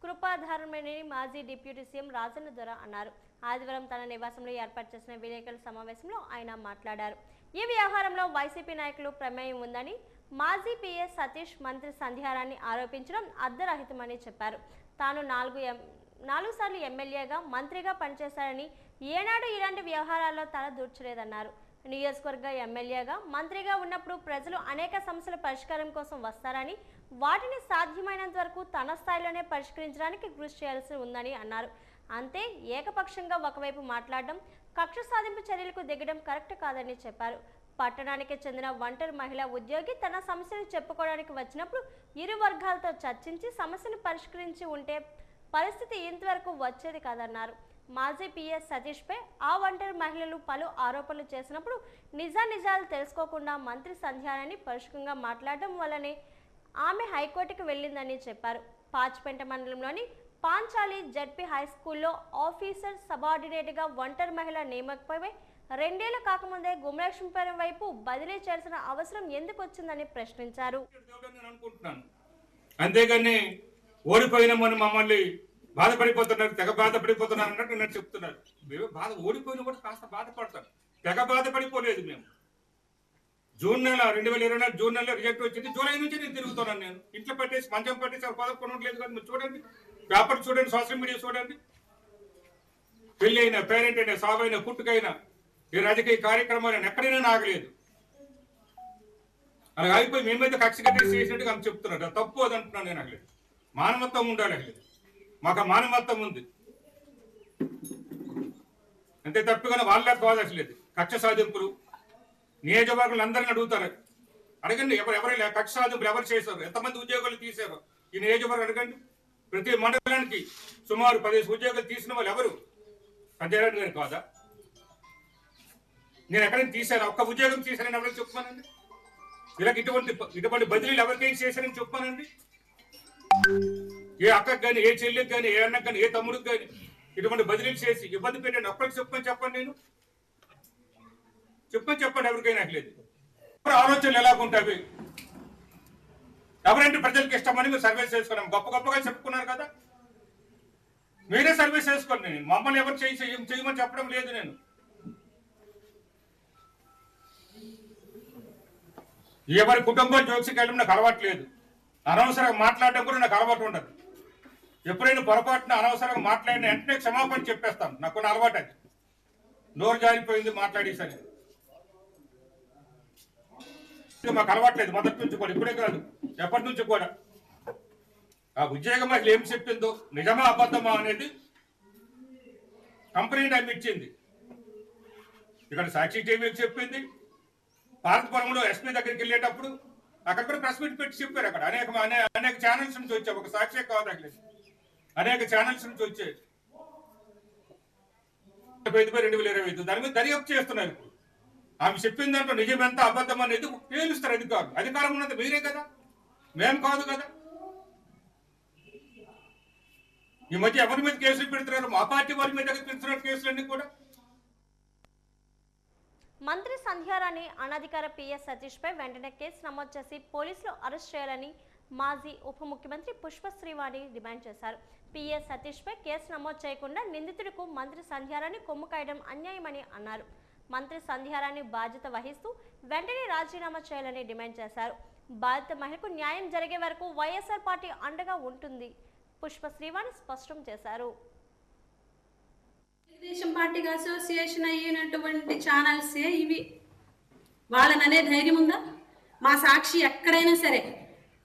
కృపాధారమని మాజీ డిప్యూటీ సీఎం రాజన్న దొర అన్నారు. ఆదివారం తన నివాసంలో ఏర్పాటు చేసిన విలేకరుల సమావేశంలో ఆయన మాట్లాడారు. ఈ వ్యవహారంలో వైసీపీ నాయకులు ప్రమేయం ఉందని మాజీ పిఏ సతీష్ మంత్రి సంధ్యారాణి ఆరోపించడం అర్ధరహితమని చెప్పారు. తాను 4 సార్లు ఎమ్మెల్యేగా, మంత్రిగా పనిచేశారని ఏనాడు ఇలాంటి వ్యవహారాల్లో తల దూర్చలేదన్నారు. నియోజకవర్గ ఎమ్మెల్యేగా, మంత్రిగా ఉన్నప్పుడు ప్రజలు అనేక సమస్యల పరిష్కారం కోసం వస్తారని, వాటిని సాధ్యమైనంత వరకు తన స్థాయిలోనే పరిష్కరించడానికి కృషి చేయాల్సి ఉందని అన్నారు. అంతే ఏకపక్షంగా ఒకవైపు మాట్లాడడం, కక్ష సాధింపు చర్యలకు దిగడం కరెక్ట్ కాదని చెప్పారు. పట్టణానికి చెందిన ఒంటరి మహిళా ఉద్యోగి తన సమస్యను చెప్పుకోవడానికి వచ్చినప్పుడు ఇరు వర్గాలతో చర్చించి సమస్యను పరిష్కరించి ఉంటే పరిస్థితి ఇంతవరకు వచ్చేది కాదన్నారు. మాజీ పిఎస్ సతీష్పై ఆ ఒంటరి మహిళలు పలు ఆరోపణలు చేసినప్పుడు నిజాలు తెలుసుకోకుండా మంత్రి సంధ్యారాణి పరుషంగా మాట్లాడడం వల్లనే ఆమె హైకోర్టుకు వెళ్ళిందని చెప్పారు. పాచిపెంట మండలంలోని పాంచాలి జడ్పీ హై స్కూల్లో ఆఫీసర్ సబార్డినేట్గా ఒంటరి మహిళ నియమకంపై 2 ఏళ్లు కాకముందే గుమలక్ష్మీపురం వైపు బదిలీ చేయాల్సిన అవసరం ఎందుకు వచ్చిందని ప్రశ్నించారు. అంతేగాని ఓడిపోయిన మమ్మల్ని బాధపడిపోతున్నారు, తెగ బాధపడిపోతున్నారు అన్నట్టు నేను చెప్తున్నారు. మేము బాధ ఓడిపోయిన కూడా కాస్త బాధపడతారు, తెగ బాధపడిపోలేదు. మేము జూన్ నెల 2024 జూన్ నెల రిజల్ట్ వచ్చింది. జూలై నుంచి నేను తిరుగుతున్నాను. నేను ఇంట్లో పెట్టేసి మంచం పెట్టేసి పదకొనట్లేదు కదా. మీరు చూడండి, పేపర్ చూడండి, సోషల్ మీడియా చూడండి. పెళ్లి అయినా, పేరెంట్ అయినా, సావైనా, పుట్టుకైనా, ఈ రాజకీయ కార్యక్రమాలను ఎక్కడైనా నాగలేదు. అలా అయిపోయి మేమైతే కక్ష కట్టేసి చేసినట్టుగా ఆమె చెప్తున్నారు. అది తప్పు అది అంటున్నాను నేను. అసలు మానవత్వం ఉండాలి. అసలు మాకు మానవత్వం ఉంది. అంతే తప్పుగానే వాళ్ళకి కాదు. అసలు కక్ష సాధింపులు నియోజకవర్గాలు అందరిని అడుగుతారు. అడగండి, ఎవరైనా కక్ష సాధింపులు ఎవరు చేశారు, ఎంతమంది ఉద్యోగాలు తీశారు, ఈ నియోజకవర్గం అడగండి. ప్రతి మండలానికి సుమారు 15 ఉద్యోగాలు తీసిన వాళ్ళు ఎవరు? సంజయ్ రెడ్డి గారు కాదా? నేను ఎక్కడైనా తీశాను, ఒక్క ఉద్యోగం తీశానని ఎవరైనా చెప్పానండి? వీళ్ళకి ఇటువంటి బదిలీలు ఎవరికైనా చేశారని చెప్పానండి? ఏ అక్కకి కానీ, ఏ చెల్లికి కానీ, ఏ అన్నకి కానీ, ఏ తమ్ముడికి కానీ ఇటువంటి బదిలీలు చేసి ఇబ్బంది పెట్టండి ఒక్కరికి చెప్పండి. నేను చెప్పండి ఎవరికైనా లేదు. ఆలోచనలు ఎలాగుంటాయి? ఎవరంటే ప్రజలకు ఇష్టమని మీరు సర్వే చేసుకున్నాం, గొప్పగా చెప్పుకున్నారు కదా, మీరే సర్వే చేసుకోండి. నేను మమ్మల్ని ఎవరు చేయమని చెప్పడం లేదు. నేను ఎవరి కుటుంబం జోక్స్కి వెళ్ళడం నాకు అలవాటు లేదు. అనవసరంగా మాట్లాడడం కూడా నాకు అలవాటు ఉండదు. ఎప్పుడైనా పొరపాటున అనవసరంగా మాట్లాడిన వెంటనే క్షమాపణ చెప్పేస్తాను. నాకు కొన్ని అలవాటు అది. నోరు జారిపోయింది మాట్లాడేసరి మాకు అలవాట్లేదు మొదటి నుంచి కూడా, ఇప్పుడే కాదు ఎప్పటి నుంచి కూడా. ఆ ఉద్యోగ మహిళ ఏం చెప్పిందో నిజమా అబద్ధమా అనేది కంపెనీ టైం ఇచ్చింది. ఇక్కడ సాక్షి టీవీకి చెప్పింది. భారతపురంలో ఎస్పీ దగ్గరికి వెళ్ళేటప్పుడు అక్కడ కూడా ప్రెస్ మీట్ పెట్టి చెప్పారు. అక్కడ అనేక ఛానల్స్ నుంచి వచ్చాయి. ఒక సాక్షి కాదు, అక్కడ అనేక ఛానల్స్ నుంచి వచ్చాయి. 2025 దాని మీద దర్యాప్తు చేస్తున్నారు. ఇప్పుడు ఆమె చెప్పిన దాంట్లో నిజం ఎంత అబద్ధం అనేది తేలుస్తారు అధికారులు. అధికారం ఉన్నది మీరే కదా, మేము కాదు కదా. ఈ మధ్య ఎవరి మీద కేసులు పెడుతున్నారు? మా పార్టీ వాళ్ళ మీద పెడుతున్నారు కేసులన్నీ కూడా. మంత్రి సంధ్యారాణి అనధికార పిఎస్ సతీష్ పై వెంటనే కేసు నమోదు చేసి పోలీసులు అరెస్ట్ చేయాలని మాజీ ఉప ముఖ్యమంత్రి పుష్పశ్రీవాణి డిమాండ్ చేశారు. పిఎస్ సతీష్ పై కేసు నమోదు చేయకుండా నిందితుడికి మంత్రి సంధ్యారాణి కొమ్ము కాయడం అన్యాయమని అన్నారు. మంత్రి సంధ్యారాణి బాధ్యత వహిస్తూ వెంటనే రాజీనామా చేయాలని డిమాండ్ చేశారు. బాధిత మహిళకు న్యాయం జరిగే వరకు వైఎస్ఆర్ పార్టీ అండగా ఉంటుంది పుష్పశ్రీవాణి స్పష్టం చేశారు. తెలుగుదేశం పార్టీకి అసోసియేషన్ అయినటువంటి ఛానల్సే ఇవి. వాళ్ళని అనే ధైర్యం ఉందా? మా సాక్షి ఎక్కడైనా సరే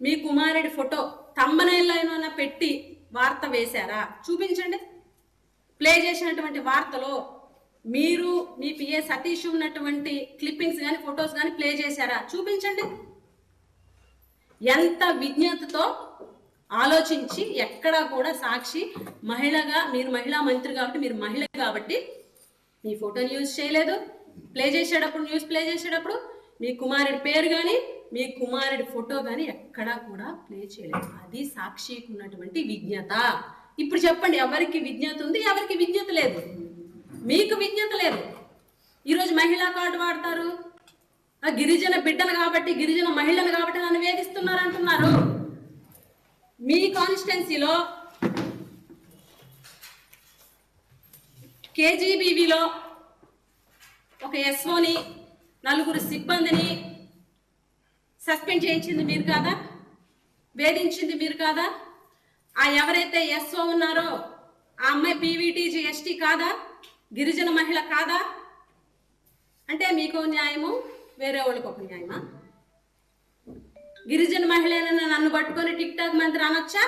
మీ కుమారుడి ఫోటో థంబ్నెయిల్లో పెట్టి వార్త వేశారా? చూపించండి. ప్లే చేసినటువంటి వార్తలో మీరు మీ పిఏ సతీష్ ఉన్నటువంటి క్లిప్పింగ్స్ కానీ ఫొటోస్ కానీ ప్లే చేశారా? చూపించండి. ఎంత విజ్ఞతతో ఆలోచించి ఎక్కడా కూడా సాక్షి మహిళగా, మీరు మహిళా మంత్రి కాబట్టి, మీరు మహిళ కాబట్టి మీ ఫోటోని యూజ్ చేయలేదు. ప్లే చేసేటప్పుడు, న్యూస్ ప్లే చేసేటప్పుడు మీ కుమారుడి పేరు కానీ మీ కుమారుడి ఫోటో కానీ ఎక్కడా కూడా ప్లే చేయలేదు. అది సాక్షికి ఉన్నటువంటి విజ్ఞత. ఇప్పుడు చెప్పండి, ఎవరికి విజ్ఞత ఉంది, ఎవరికి విజ్ఞత లేదు? మీకు విజ్ఞత లేదు. ఈరోజు మహిళా కార్డు వాడతారు, గిరిజన బిడ్డను కాబట్టి, గిరిజన మహిళను కాబట్టి నన్ను వేధిస్తున్నారు అంటున్నారు. మీ కాన్స్టిట్యున్సీలో కేజీబీవీలో ఒక ఎస్ఓని, 4 సిబ్బందిని సస్పెండ్ చేయించింది మీరు కాదా? వేధించింది మీరు కాదా? ఆ ఎవరైతే ఎస్ఓ ఉన్నారో ఆ అమ్మాయి పీవీటీజీ ఎస్టీ కాదా? గిరిజన మహిళ కాదా? అంటే మీకు న్యాయము, వేరే వాళ్ళకి ఒక న్యాయమా? గిరిజన మహిళను నన్ను పట్టుకొని టిక్ టాక్ మంత్రి అనొచ్చా?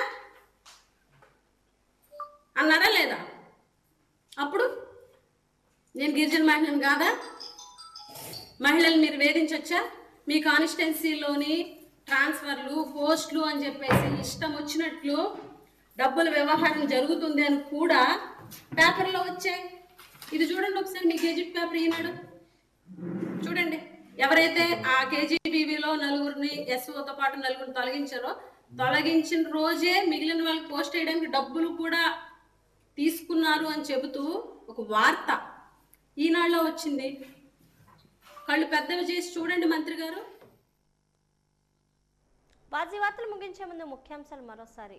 అన్నారా లేదా? అప్పుడు నేను గిరిజన మహిళను కాదా? మహిళలు మీరు వేధించొచ్చా? మీ కాన్స్టిట్యున్సీలోని ట్రాన్స్ఫర్లు, పోస్టులు అని చెప్పేసి ఇష్టం వచ్చినట్లు డబ్బుల వ్యవహారం జరుగుతుంది అని కూడా పేపర్లో వచ్చాయి. ఇది చూడండి ఒకసారి, మీ గెజిట్ పేపర్ ఈనాడు చూడండి. ఎవరైతే ఆ కేజీబీవీలో 4 ఎస్ఓతో పాటు 4 తొలగించారో, తొలగించిన రోజే మిగిలిన వాళ్ళకి పోస్ట్ చేయడానికి డబ్బులు కూడా తీసుకున్నారు అని చెబుతూ ఒక వార్త ఈనాడులో వచ్చింది. కళ్ళు పెద్దవి చేసి చూడండి మంత్రి గారు. వాజీ వార్తలు ముగించే ముందు ముఖ్యాంశాలు మరోసారి.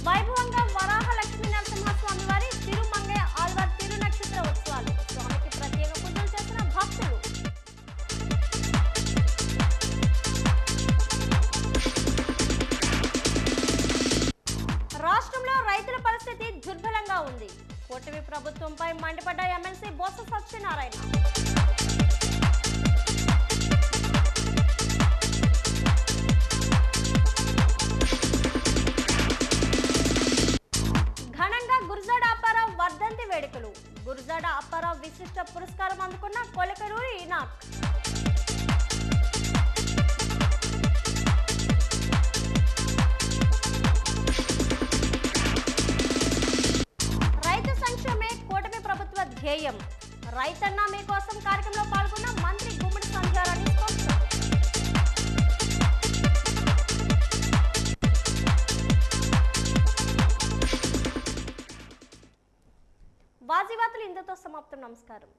వైభవంగా వరాహ లక్ష్మీ నరసింహస్వామి వారి తిరుమంగై ఆళ్వార్ తిరు నక్షత్ర ఉత్సవాలు. స్వామికి ప్రత్యేక పూజలు చేసిన భక్తులు. రాష్ట్రంలో రైతుల పరిస్థితి దుర్బలంగా ఉంది. కూటమి ప్రభుత్వంపై మండిపడ్డ ఎమ్మెల్సీ బొత్స సత్యనారాయణ. ఘనంగా గురజాడ అప్పారావు వర్ధంతి వేడుకలు. గురజాడ అప్పారావు విశిష్ట పురస్కారం అందుకున్న కొలకలూరి ఈనాక్. ధ్యేయం. రైతన్న మీకోసం కార్యక్రమంలో పాల్గొన్న మంత్రి గుమ్మడి సంధ్యారాణి స్పష్టం. వాజీవాతులు ఇందుతో సమాప్తం. నమస్కారం.